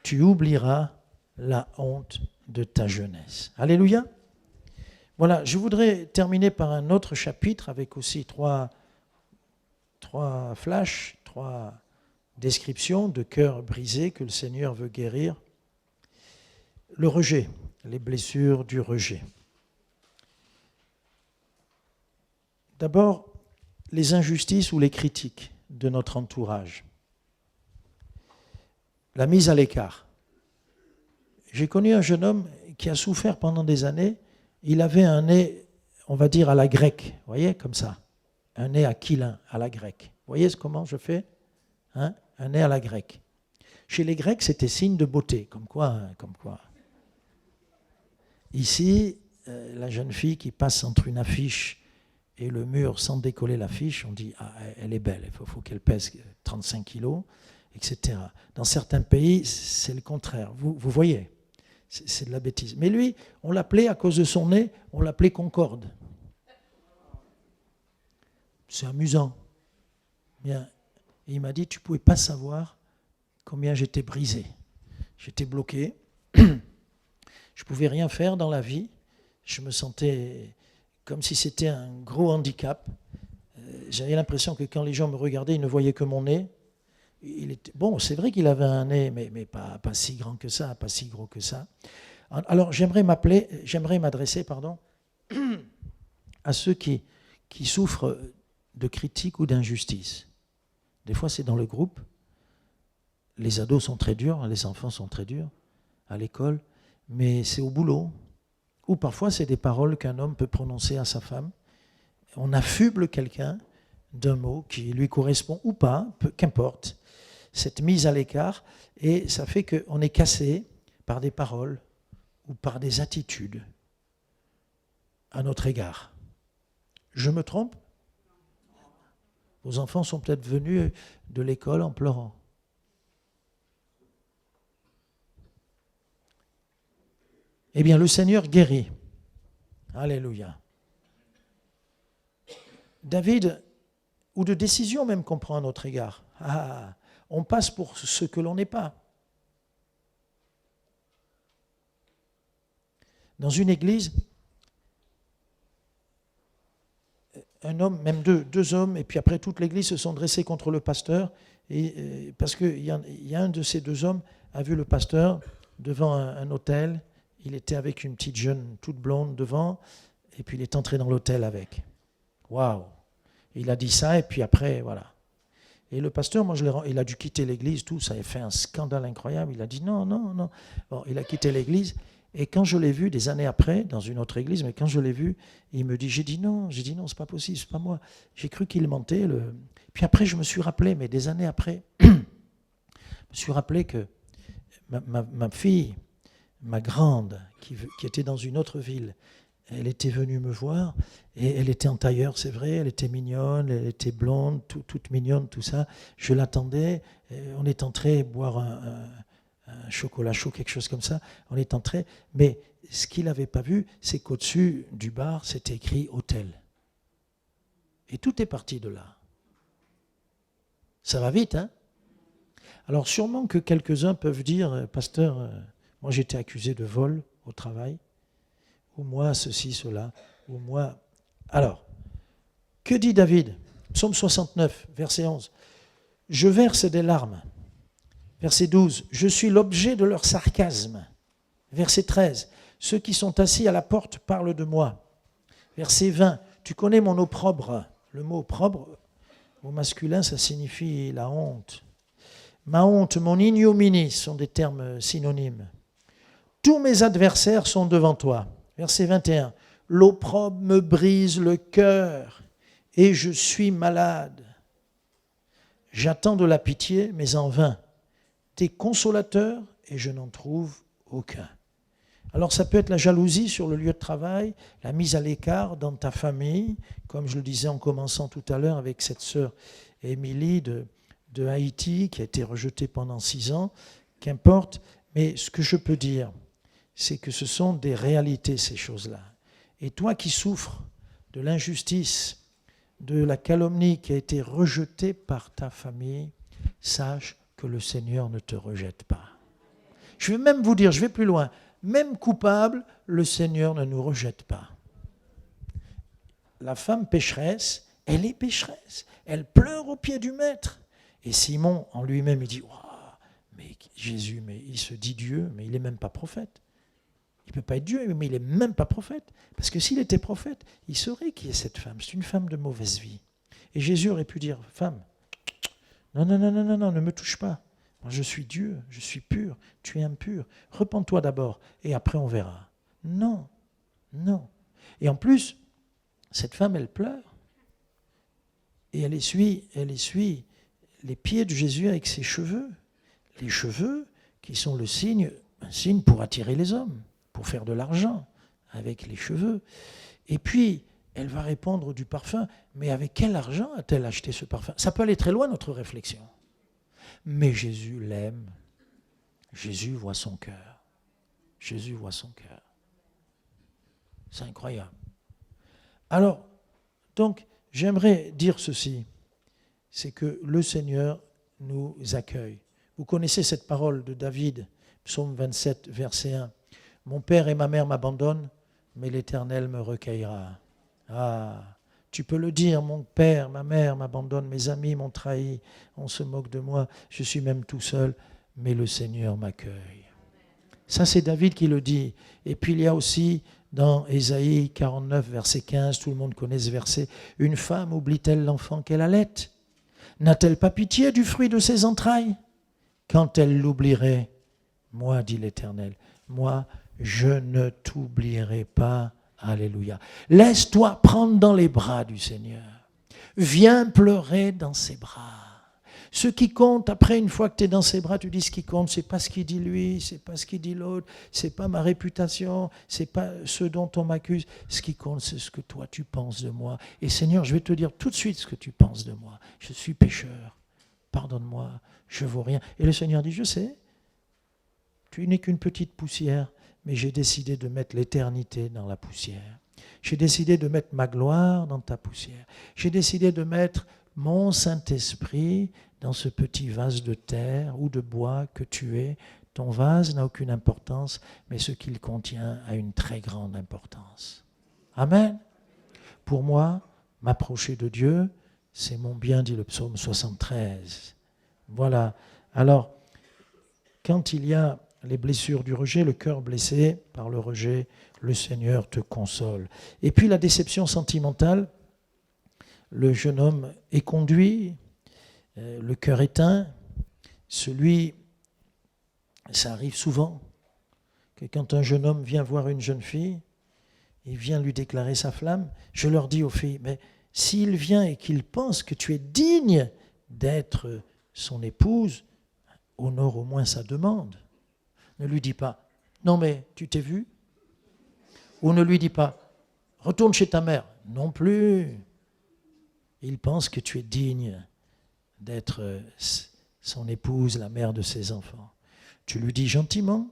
tu oublieras la honte de ta jeunesse. Alléluia. Voilà, je voudrais terminer par un autre chapitre avec aussi trois flashs, 3 descriptions de cœurs brisés que le Seigneur veut guérir. Le rejet, les blessures du rejet. D'abord, les injustices ou les critiques de notre entourage. La mise à l'écart. J'ai connu un jeune homme qui a souffert pendant des années. Il avait un nez, on va dire, à la grecque. Vous voyez, comme ça. Un nez aquilin, à la grecque. Vous voyez comment je fais, hein? Un nez à la grecque. Chez les Grecs, c'était signe de beauté. Comme quoi. Ici, la jeune fille qui passe entre une affiche et le mur sans décoller l'affiche, on dit « Ah, elle est belle, il faut qu'elle pèse 35 kilos, etc. » Dans certains pays, c'est le contraire. Vous voyez, c'est de la bêtise. Mais lui, on l'appelait, à cause de son nez, on l'appelait Concorde. C'est amusant. Bien. Et il m'a dit « Tu ne pouvais pas savoir combien j'étais brisé. J'étais bloqué. Je ne pouvais rien faire dans la vie. Je me sentais comme si c'était un gros handicap. J'avais l'impression que quand les gens me regardaient, ils ne voyaient que mon nez. Bon, c'est vrai qu'il avait un nez, mais pas si grand que ça, pas si gros que ça. Alors, j'aimerais m'adresser à ceux qui souffrent de critiques ou d'injustice. Des fois, c'est dans le groupe. Les ados sont très durs, les enfants sont très durs à l'école, mais c'est au boulot. Ou parfois, c'est des paroles qu'un homme peut prononcer à sa femme. On affuble quelqu'un d'un mot qui lui correspond ou pas, qu'importe. Cette mise à l'écart, et ça fait qu'on est cassé par des paroles ou par des attitudes à notre égard. Je me trompe ? Vos enfants sont peut-être venus de l'école en pleurant. Eh bien, le Seigneur guérit. Alléluia. David, ou de décisions même qu'on prend à notre égard. On passe pour ce que l'on n'est pas. Dans une église, un homme, même deux hommes, et puis après toute l'église se sont dressés contre le pasteur, parce qu'il y a un de ces 2 hommes a vu le pasteur devant un autel. Il était avec une petite jeune toute blonde devant, et puis il est entré dans l'autel avec. Waouh! Il a dit ça, et puis après, voilà. Et le pasteur, il a dû quitter l'église, tout, ça a fait un scandale incroyable. Il a dit non. Bon, il a quitté l'église, Et quand je l'ai vu des années après, dans une autre église, mais quand je l'ai vu, il me dit, j'ai dit non, c'est pas possible, c'est pas moi. J'ai cru qu'il mentait. Puis après, je me suis rappelé, mais des années après, je me suis rappelé que ma fille, ma grande, qui était dans une autre ville, elle était venue me voir, et elle était en tailleur, c'est vrai, elle était mignonne, elle était blonde, toute mignonne, tout ça. Je l'attendais, on est entré boire un chocolat chaud, quelque chose comme ça, on est entré, mais ce qu'il n'avait pas vu, c'est qu'au-dessus du bar, c'était écrit « hôtel ». Et tout est parti de là. Ça va vite, hein? Alors sûrement que quelques-uns peuvent dire « Pasteur, moi j'étais accusé de vol au travail ». Ou moi, ceci, cela, ou moi. Alors, que dit David? Psaume 69, verset 11. Je verse des larmes. Verset 12. Je suis l'objet de leur sarcasme. Verset 13. Ceux qui sont assis à la porte parlent de moi. Verset 20. Tu connais mon opprobre. Le mot opprobre, au masculin, ça signifie la honte. Ma honte, mon ignominie sont des termes synonymes. Tous mes adversaires sont devant toi. Verset 21, l'opprobre me brise le cœur et je suis malade. J'attends de la pitié, mais en vain. Des consolateurs et je n'en trouve aucun. Alors ça peut être la jalousie sur le lieu de travail, la mise à l'écart dans ta famille, comme je le disais en commençant tout à l'heure avec cette sœur Émilie de Haïti qui a été rejetée pendant 6 ans, qu'importe. Mais ce que je peux dire, c'est que ce sont des réalités, ces choses-là. Et toi qui souffres de l'injustice, de la calomnie qui a été rejetée par ta famille, sache que le Seigneur ne te rejette pas. Je vais même vous dire, je vais plus loin, même coupable, le Seigneur ne nous rejette pas. La femme pécheresse, elle est pécheresse, elle pleure aux pieds du Maître. Et Simon, en lui-même, il dit, oh, mais Jésus, mais il se dit Dieu, mais il n'est même pas prophète. Il ne peut pas être Dieu, mais il n'est même pas prophète. Parce que s'il était prophète, il saurait qui est cette femme. C'est une femme de mauvaise vie. Et Jésus aurait pu dire, femme, non, ne me touche pas. Moi, je suis Dieu, je suis pur, tu es impur. Repens-toi d'abord, et après on verra. Non. Et en plus, cette femme, elle pleure. Et elle essuie les pieds de Jésus avec ses cheveux. Les cheveux qui sont un signe pour attirer les hommes, pour faire de l'argent avec les cheveux. Et puis, elle va répandre du parfum. Mais avec quel argent a-t-elle acheté ce parfum? Ça peut aller très loin, notre réflexion. Mais Jésus l'aime. Jésus voit son cœur. Jésus voit son cœur. C'est incroyable. Alors, donc, j'aimerais dire ceci. C'est que le Seigneur nous accueille. Vous connaissez cette parole de David, psaume 27, verset 1. « Mon père et ma mère m'abandonnent, mais l'Éternel me recueillera. » Ah, tu peux le dire, mon père, ma mère m'abandonnent, mes amis m'ont trahi, on se moque de moi, je suis même tout seul, mais le Seigneur m'accueille. Ça, c'est David qui le dit. Et puis il y a aussi dans Ésaïe 49, verset 15, tout le monde connaît ce verset, « Une femme oublie-t-elle l'enfant qu'elle allait? N'a-t-elle pas pitié du fruit de ses entrailles? Quand elle l'oublierait, moi, dit l'Éternel, moi, je ne t'oublierai pas. » Alléluia. Laisse-toi prendre dans les bras du Seigneur. Viens pleurer dans ses bras. Ce qui compte, après, une fois que tu es dans ses bras, tu dis ce qui compte, c'est pas ce qu'il dit lui, c'est pas ce qu'il dit l'autre, c'est pas ma réputation, c'est pas ce dont on m'accuse. Ce qui compte, c'est ce que toi tu penses de moi. Et Seigneur, je vais te dire tout de suite ce que tu penses de moi. Je suis pécheur. Pardonne-moi, je vaux rien. Et le Seigneur dit, je sais, tu n'es qu'une petite poussière, mais j'ai décidé de mettre l'éternité dans la poussière. J'ai décidé de mettre ma gloire dans ta poussière. J'ai décidé de mettre mon Saint-Esprit dans ce petit vase de terre ou de bois que tu es. Ton vase n'a aucune importance, mais ce qu'il contient a une très grande importance. Amen. Pour moi, m'approcher de Dieu, c'est mon bien, dit le psaume 73. Voilà. Alors, quand il y a les blessures du rejet, le cœur blessé par le rejet, le Seigneur te console. Et puis la déception sentimentale, le jeune homme est conduit, le cœur éteint, ça arrive souvent, que quand un jeune homme vient voir une jeune fille, il vient lui déclarer sa flamme, je leur dis aux filles, mais s'il vient et qu'il pense que tu es digne d'être son épouse, honore au moins sa demande. Ne lui dis pas, non mais tu t'es vu? Ou ne lui dis pas, retourne chez ta mère. Non plus. Il pense que tu es digne d'être son épouse, la mère de ses enfants. Tu lui dis gentiment,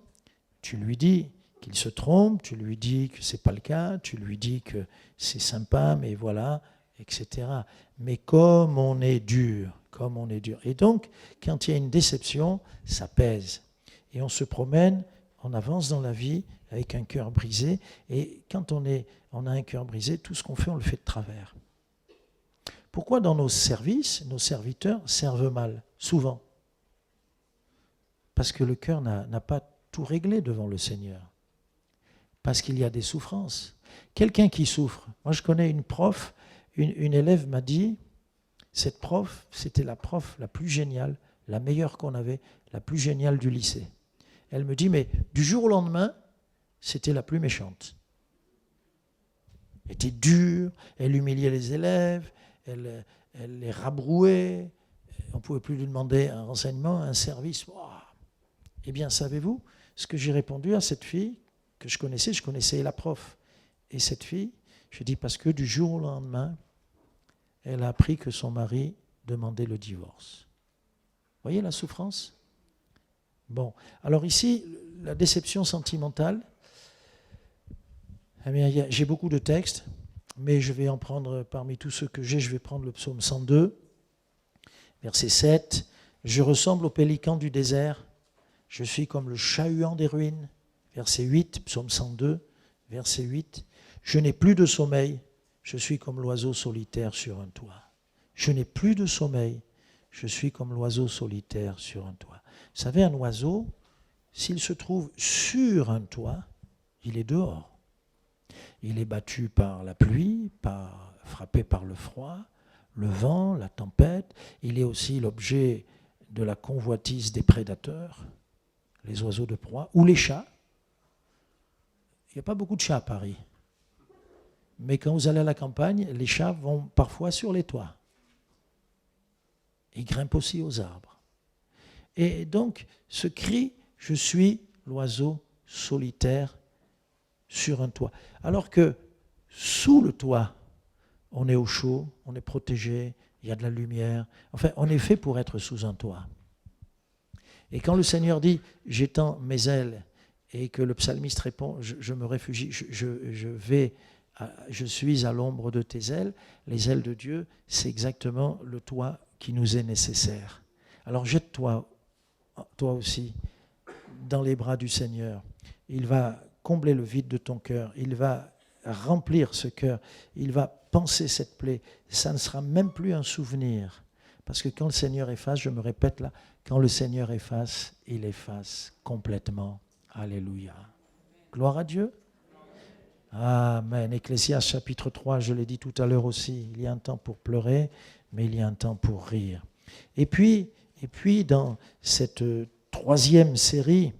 tu lui dis qu'il se trompe, tu lui dis que ce n'est pas le cas, tu lui dis que c'est sympa, mais voilà, etc. Mais comme on est dur, comme on est dur. Et donc, quand il y a une déception, ça pèse. Et on se promène, on avance dans la vie avec un cœur brisé. Et quand on a un cœur brisé, tout ce qu'on fait, on le fait de travers. Pourquoi dans nos services, nos serviteurs servent mal, souvent? Parce que le cœur n'a pas tout réglé devant le Seigneur. Parce qu'il y a des souffrances. Quelqu'un qui souffre. Moi, je connais une prof, une élève m'a dit, cette prof, c'était la prof la plus géniale, la meilleure qu'on avait, la plus géniale du lycée. Elle me dit, mais du jour au lendemain, c'était la plus méchante. Elle était dure, elle humiliait les élèves, elle les rabrouait, on ne pouvait plus lui demander un renseignement, un service. Oh. Eh bien, savez-vous ce que j'ai répondu à cette fille que je connaissais la prof. Et cette fille, je dis parce que du jour au lendemain, elle a appris que son mari demandait le divorce. Vous voyez la souffrance? Bon, alors ici, la déception sentimentale, eh bien, j'ai beaucoup de textes, mais je vais en prendre parmi tous ceux que j'ai, je vais prendre le psaume 102, verset 7. « Je ressemble au pélican du désert, je suis comme le chat-huant des ruines. » Verset 8, psaume 102, verset 8. « Je n'ai plus de sommeil, je suis comme l'oiseau solitaire sur un toit. » Je n'ai plus de sommeil, je suis comme l'oiseau solitaire sur un toit. Vous savez, un oiseau, s'il se trouve sur un toit, il est dehors. Il est battu par la pluie, frappé par le froid, le vent, la tempête. Il est aussi l'objet de la convoitise des prédateurs, les oiseaux de proie, ou les chats. Il n'y a pas beaucoup de chats à Paris. Mais quand vous allez à la campagne, les chats vont parfois sur les toits. Ils grimpent aussi aux arbres. Et donc, ce cri, je suis l'oiseau solitaire sur un toit. Alors que sous le toit, on est au chaud, on est protégé, il y a de la lumière. Enfin, on est fait pour être sous un toit. Et quand le Seigneur dit « j'étends mes ailes » et que le psalmiste répond « je me réfugie, je suis à l'ombre de tes ailes », les ailes de Dieu, c'est exactement le toit qui nous est nécessaire. Alors jette-toi, toi aussi, dans les bras du Seigneur. Il va combler le vide de ton cœur, il va remplir ce cœur, il va panser cette plaie. Ça ne sera même plus un souvenir. Parce que quand le Seigneur efface, je me répète là, quand le Seigneur efface, il efface complètement. Alléluia. Gloire à Dieu. Amen. Ecclésiaste chapitre 3, je l'ai dit tout à l'heure aussi, il y a un temps pour pleurer, mais il y a un temps pour rire. Et puis dans cette troisième série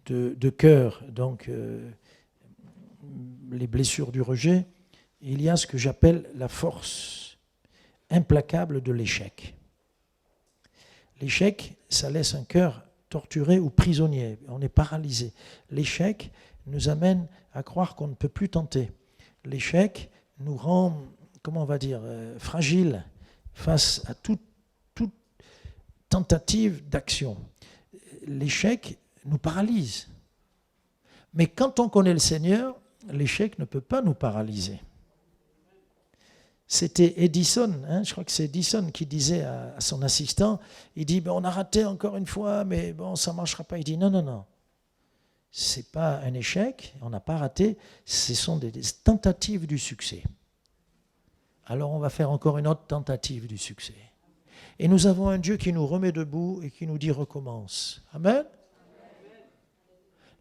de cœur, donc les blessures du rejet, il y a ce que j'appelle la force implacable de l'échec. L'échec, ça laisse un cœur torturé ou prisonnier, on est paralysé. L'échec nous amène à croire qu'on ne peut plus tenter. L'échec nous rend, comment on va dire, fragiles face à toute tentative d'action. L'échec nous paralyse. Mais quand on connaît le Seigneur, l'échec ne peut pas nous paralyser. C'était Edison, je crois que c'est Edison qui disait à son assistant, il dit, on a raté encore une fois, mais bon, ça ne marchera pas. Il dit, non. Ce n'est pas un échec, on n'a pas raté, ce sont des tentatives du succès. Alors on va faire encore une autre tentative du succès. Et nous avons un Dieu qui nous remet debout et qui nous dit recommence. Amen.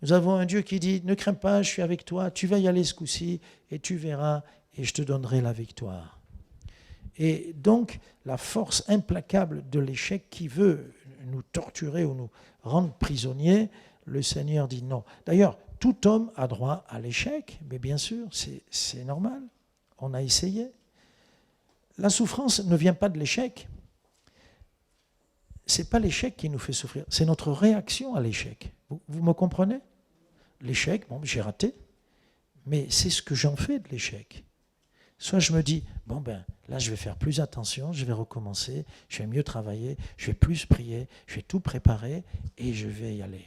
Nous avons un Dieu qui dit ne crains pas, je suis avec toi, tu vas y aller ce coup-ci et tu verras et je te donnerai la victoire. Et donc la force implacable de l'échec qui veut nous torturer ou nous rendre prisonniers, le Seigneur dit non. D'ailleurs, tout homme a droit à l'échec, mais bien sûr, c'est normal. On a essayé. La souffrance ne vient pas de l'échec. Ce n'est pas l'échec qui nous fait souffrir, c'est notre réaction à l'échec. Vous me comprenez? L'échec, bon, j'ai raté, mais c'est ce que j'en fais de l'échec. Soit je me dis, bon ben là je vais faire plus attention, je vais recommencer, je vais mieux travailler, je vais plus prier, je vais tout préparer et je vais y aller.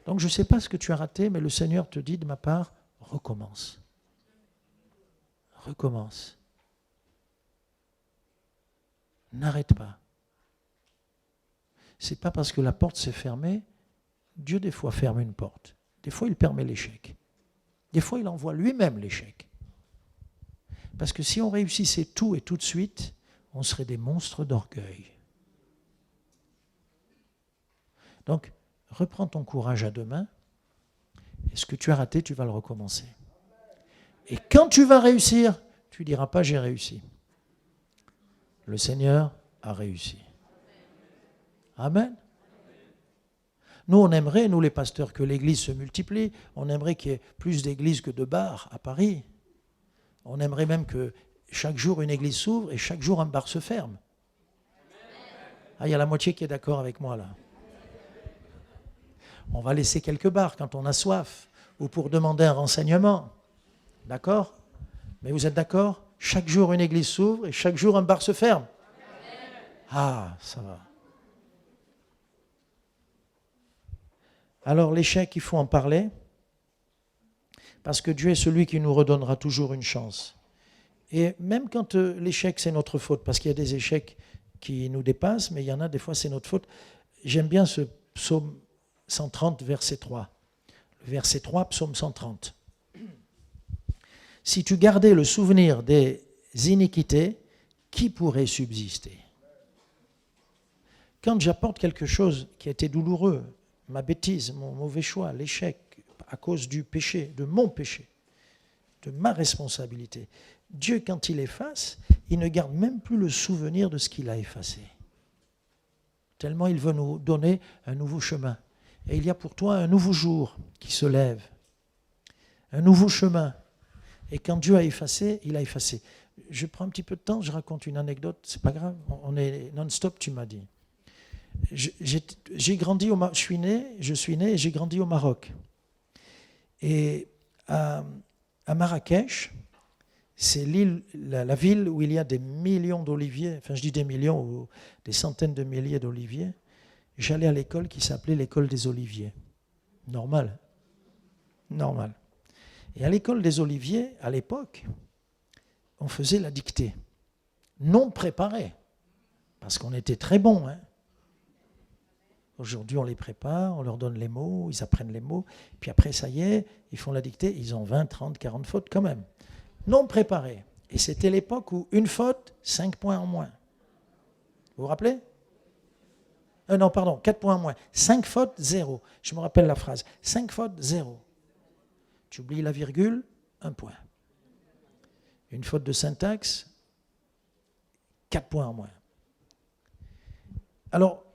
Donc je ne sais pas ce que tu as raté, mais le Seigneur te dit de ma part, recommence. Recommence. N'arrête pas. Ce n'est pas parce que la porte s'est fermée, Dieu des fois ferme une porte. Des fois il permet l'échec. Des fois il envoie lui-même l'échec. Parce que si on réussissait tout et tout de suite, on serait des monstres d'orgueil. Donc, reprends ton courage à deux mains. Et ce que tu as raté, tu vas le recommencer. Et quand tu vas réussir, tu ne diras pas j'ai réussi. Le Seigneur a réussi. Amen. Nous, on aimerait, nous les pasteurs, que l'Église se multiplie. On aimerait qu'il y ait plus d'églises que de bars à Paris. On aimerait même que chaque jour une église s'ouvre et chaque jour un bar se ferme. Ah, il y a la moitié qui est d'accord avec moi là. On va laisser quelques bars quand on a soif ou pour demander un renseignement. D'accord? Mais vous êtes d'accord? Chaque jour une église s'ouvre et chaque jour un bar se ferme. Ah, ça va. Alors l'échec, il faut en parler. Parce que Dieu est celui qui nous redonnera toujours une chance. Et même quand l'échec, c'est notre faute, parce qu'il y a des échecs qui nous dépassent, mais il y en a des fois, c'est notre faute. J'aime bien ce psaume 130, verset 3. Le verset 3, psaume 130. Si tu gardais le souvenir des iniquités, qui pourrait subsister? Quand j'apporte quelque chose qui a été douloureux, ma bêtise, mon mauvais choix, l'échec, à cause du péché, de mon péché, de ma responsabilité. Dieu, quand il efface, il ne garde même plus le souvenir de ce qu'il a effacé. Tellement il veut nous donner un nouveau chemin. Et il y a pour toi un nouveau jour qui se lève. Un nouveau chemin. Et quand Dieu a effacé, il a effacé. Je prends un petit peu de temps, je raconte une anecdote, c'est pas grave, on est non-stop, tu m'as dit. J'ai grandi je suis né et j'ai grandi au Maroc. Et à Marrakech, c'est la ville où il y a des millions d'oliviers, enfin je dis des millions, ou des centaines de milliers d'oliviers. J'allais à l'école qui s'appelait l'école des oliviers. Normal. Normal. Et à l'école des oliviers, à l'époque, on faisait la dictée. Non préparée. Parce qu'on était très bons, hein. Aujourd'hui, on les prépare, on leur donne les mots, ils apprennent les mots, puis après, ça y est, ils font la dictée, ils ont 20, 30, 40 fautes quand même. Non préparés. Et c'était l'époque où une faute, 5 points en moins. Vous vous rappelez? Non, pardon, 4 points en moins. 5 fautes, 0. Je me rappelle la phrase. 5 fautes, 0. Tu oublies la virgule, 1 point. Une faute de syntaxe, 4 points en moins. Alors,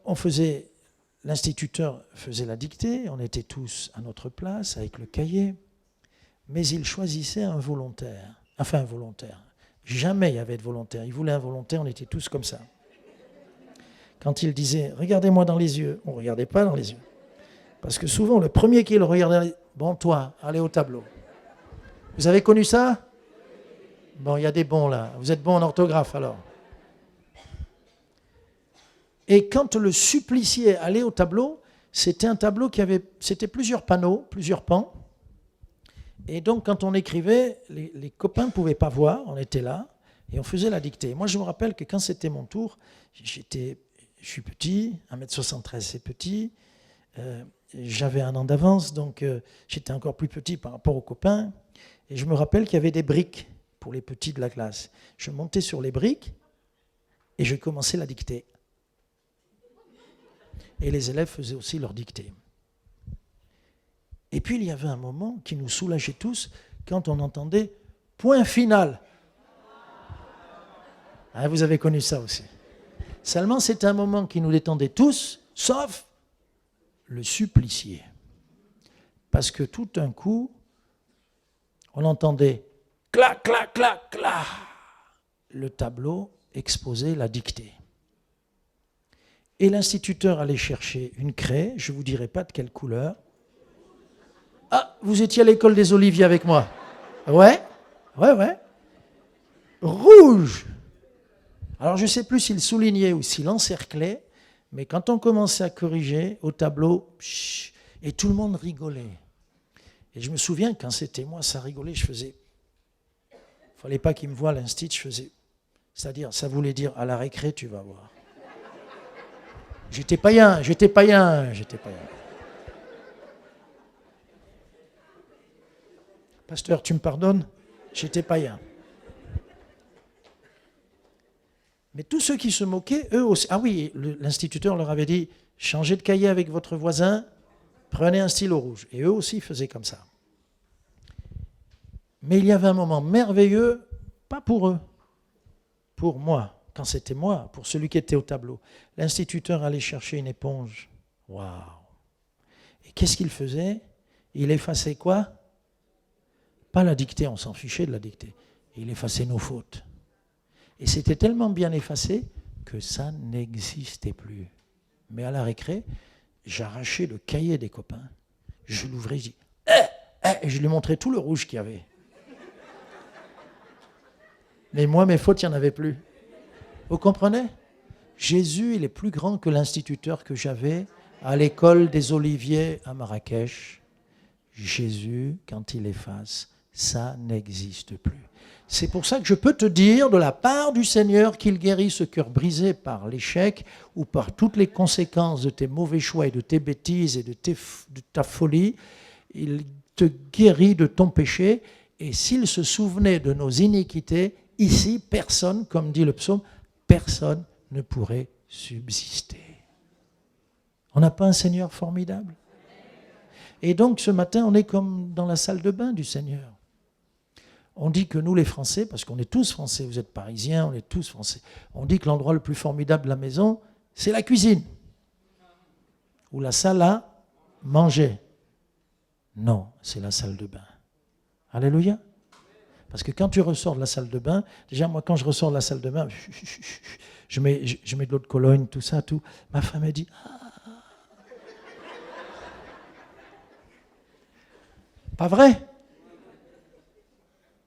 l'instituteur faisait la dictée, on était tous à notre place avec le cahier, mais il choisissait un volontaire. Enfin, un volontaire. Jamais il y avait de volontaire. Il voulait un volontaire, on était tous comme ça. Quand il disait « Regardez-moi dans les yeux », on ne regardait pas dans les yeux. Parce que souvent, le premier qui le regardait, « Bon, toi, allez au tableau. » Vous avez connu ça? Bon, il y a des bons là. Vous êtes bons en orthographe alors. Et quand le supplicié allait au tableau, c'était un tableau c'était plusieurs panneaux, plusieurs pans. Et donc, quand on écrivait, les copains ne pouvaient pas voir, on était là, et on faisait la dictée. Moi, je me rappelle que quand c'était mon tour, je suis petit, 1m73, c'est petit, j'avais 1 an d'avance, donc j'étais encore plus petit par rapport aux copains. Et je me rappelle qu'il y avait des briques pour les petits de la classe. Je montais sur les briques et je commençais la dictée. Et les élèves faisaient aussi leur dictée. Et puis il y avait un moment qui nous soulageait tous quand on entendait « point final ». Ah, vous avez connu ça aussi. Seulement, c'était un moment qui nous détendait tous, sauf le supplicié. parce que tout d'un coup, on entendait clac, clac, clac, clac. Le tableau exposait la dictée. Et l'instituteur allait chercher une craie, je ne vous dirai pas de quelle couleur. Ah, vous étiez à l'école des Oliviers avec moi? Ouais. Rouge. Alors je ne sais plus s'il soulignait ou s'il encerclait, mais quand on commençait à corriger au tableau, et tout le monde rigolait. Et je me souviens, quand c'était moi, ça rigolait, je faisais... Il ne fallait pas qu'il me voie l'instit, je faisais... C'est-à-dire, ça voulait dire, à la récré, tu vas voir. J'étais païen. Pasteur, tu me pardonnes? J'étais païen. Mais tous ceux qui se moquaient, eux aussi... Ah oui, l'instituteur leur avait dit, changez de cahier avec votre voisin, prenez un stylo rouge. Et eux aussi faisaient comme ça. Mais il y avait un moment merveilleux, pas pour eux, pour moi, quand c'était moi, pour celui qui était au tableau. L'instituteur allait chercher une éponge. Waouh! Et qu'est-ce qu'il faisait? Il effaçait quoi? Pas la dictée, on s'en fichait de la dictée. Il effaçait nos fautes. Et c'était tellement bien effacé que ça n'existait plus. Mais à la récré, j'arrachais le cahier des copains, je l'ouvrais, je dis et je lui montrais tout le rouge qu'il y avait. Mais moi, mes fautes, il n'y en avait plus. Vous comprenez? Jésus, il est plus grand que l'instituteur que j'avais à l'école des Oliviers à Marrakech. Jésus, quand il efface, ça n'existe plus. C'est pour ça que je peux te dire de la part du Seigneur qu'il guérit ce cœur brisé par l'échec ou par toutes les conséquences de tes mauvais choix et de tes bêtises et de ta folie. Il te guérit de ton péché et s'il se souvenait de nos iniquités, ici, personne, comme dit le psaume, personne ne pourrait subsister. On n'a pas un Seigneur formidable? Et donc ce matin, on est comme dans la salle de bain du Seigneur. On dit que nous les Français, parce qu'on est tous Français, vous êtes Parisiens, on est tous Français, on dit que l'endroit le plus formidable de la maison, c'est la cuisine. Ou la salle à manger. Non, c'est la salle de bain. Alléluia. Parce que quand tu ressors de la salle de bain, déjà moi quand je ressors de la salle de bain, je mets de l'eau de Cologne, tout ça, tout. Ma femme elle dit, pas vrai?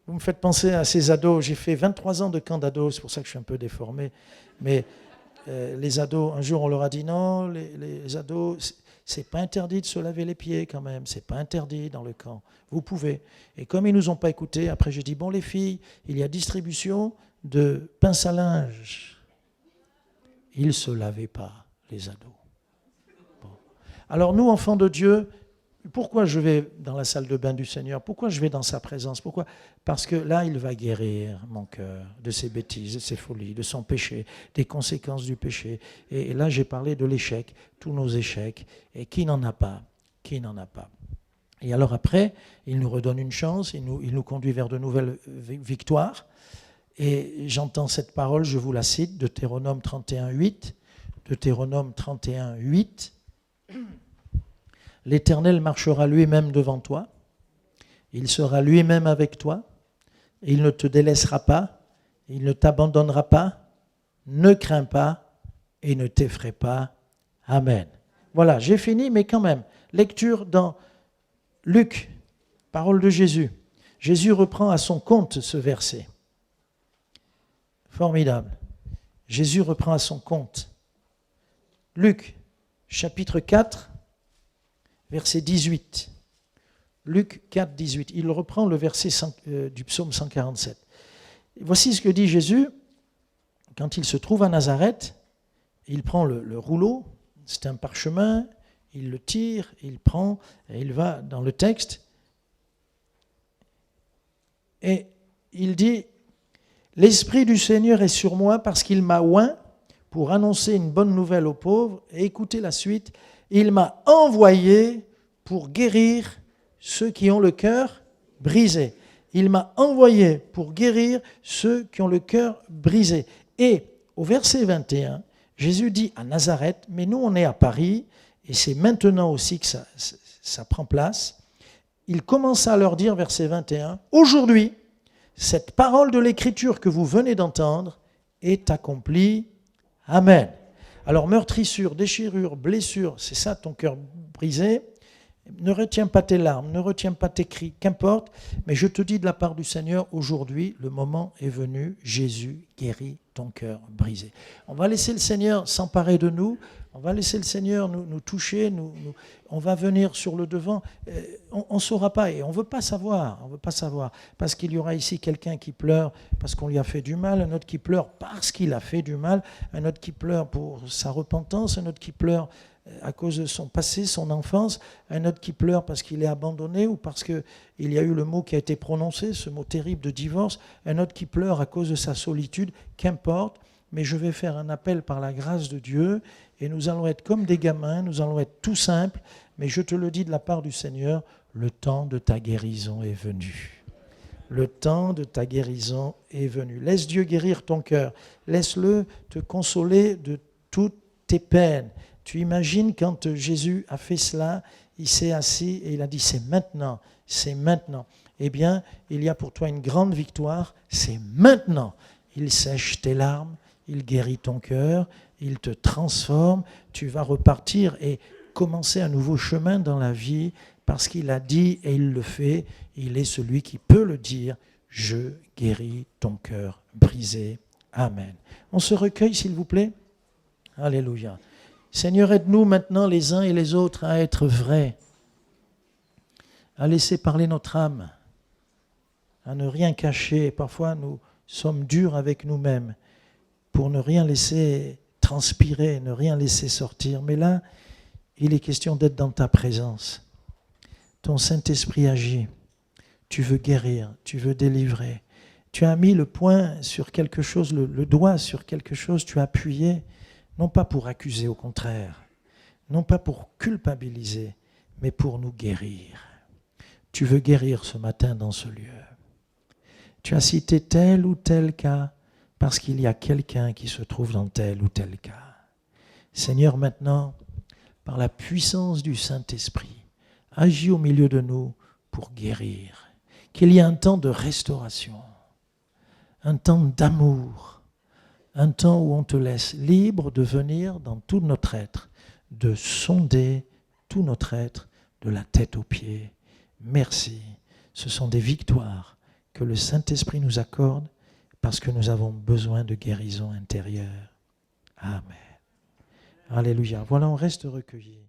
Vous me faites penser à ces ados. J'ai fait 23 ans de camp d'ados, c'est pour ça que je suis un peu déformé. Mais les ados, un jour on leur a dit non, les ados, c'est pas interdit de se laver les pieds quand même, c'est pas interdit dans le camp. Vous pouvez. Et comme ils nous ont pas écoutés, après j'ai dit bon les filles, il y a distribution de pince à linge. Ils se lavaient pas, les ados. Bon. Alors nous, enfants de Dieu, pourquoi je vais dans la salle de bain du Seigneur? Pourquoi je vais dans sa présence? Pourquoi? Parce que là, il va guérir mon cœur de ses bêtises, de ses folies, de son péché, des conséquences du péché. Et là, j'ai parlé de l'échec, tous nos échecs. Et qui n'en a pas? Qui n'en a pas? Et alors après, il nous redonne une chance, il nous conduit vers de nouvelles victoires. Et j'entends cette parole, je vous la cite, Deutéronome 31:8. Deutéronome 31:8. L'Éternel marchera lui-même devant toi, il sera lui-même avec toi, et il ne te délaissera pas, il ne t'abandonnera pas, ne crains pas et ne t'effraie pas. Amen. Voilà, j'ai fini, mais quand même, lecture dans Luc, parole de Jésus. Jésus reprend à son compte ce verset. Formidable. Jésus reprend à son compte. Luc, chapitre 4, verset 18. Luc 4, 18. Il reprend le verset du psaume 147. Voici ce que dit Jésus quand il se trouve à Nazareth. Il prend le rouleau, c'est un parchemin, il le tire, il prend, et il va dans le texte. Et il dit, « L'Esprit du Seigneur est sur moi parce qu'il m'a oint pour annoncer une bonne nouvelle aux pauvres. » Et écoutez la suite. Il m'a envoyé pour guérir ceux qui ont le cœur brisé. Il m'a envoyé pour guérir ceux qui ont le cœur brisé. Et au verset 21, Jésus dit à Nazareth, mais nous on est à Paris, et c'est maintenant aussi que ça prend place. il commença à leur dire, verset 21, « Aujourd'hui, cette parole de l'Écriture que vous venez d'entendre est accomplie. Amen. » Alors, meurtrissure, déchirure, blessure, c'est ça ton cœur brisé. Ne retiens pas tes larmes, ne retiens pas tes cris, qu'importe. Mais je te dis de la part du Seigneur, aujourd'hui, le moment est venu. Jésus guérit ton cœur brisé. On va laisser le Seigneur s'emparer de nous. On va laisser le Seigneur nous toucher. On va venir sur le devant. On ne saura pas et on ne veut pas savoir. On veut pas savoir. Parce qu'il y aura ici quelqu'un qui pleure parce qu'on lui a fait du mal, un autre qui pleure parce qu'il a fait du mal, un autre qui pleure pour sa repentance, un autre qui pleure à cause de son passé, son enfance, un autre qui pleure parce qu'il est abandonné ou parce qu'il y a eu le mot qui a été prononcé, ce mot terrible de divorce, un autre qui pleure à cause de sa solitude, qu'importe, mais je vais faire un appel par la grâce de Dieu et nous allons être comme des gamins, nous allons être tout simples, mais je te le dis de la part du Seigneur, le temps de ta guérison est venu. Le temps de ta guérison est venu. Laisse Dieu guérir ton cœur, laisse-le te consoler de toutes tes peines. Tu imagines quand Jésus a fait cela, il s'est assis et il a dit c'est maintenant, c'est maintenant. Eh bien, il y a pour toi une grande victoire, c'est maintenant. Il sèche tes larmes, il guérit ton cœur, il te transforme, tu vas repartir et commencer un nouveau chemin dans la vie parce qu'il a dit et il le fait, il est celui qui peut le dire, je guéris ton cœur brisé. Amen. On se recueille s'il vous plaît. Alléluia. Seigneur, aide-nous maintenant les uns et les autres à être vrais, à laisser parler notre âme, à ne rien cacher. Parfois, nous sommes durs avec nous-mêmes pour ne rien laisser transpirer, ne rien laisser sortir. Mais là, il est question d'être dans ta présence. Ton Saint-Esprit agit. Tu veux guérir, tu veux délivrer. Tu as mis le poing sur quelque chose, le doigt sur quelque chose, tu as appuyé. Non pas pour accuser, au contraire, non pas pour culpabiliser, mais pour nous guérir. Tu veux guérir ce matin dans ce lieu. Tu as cité tel ou tel cas parce qu'il y a quelqu'un qui se trouve dans tel ou tel cas. Seigneur, maintenant, par la puissance du Saint-Esprit, agis au milieu de nous pour guérir. Qu'il y ait un temps de restauration, un temps d'amour, un temps où on te laisse libre de venir dans tout notre être, de sonder tout notre être, de la tête aux pieds. Merci. Ce sont des victoires que le Saint-Esprit nous accorde parce que nous avons besoin de guérison intérieure. Amen. Alléluia. Voilà, on reste recueillis.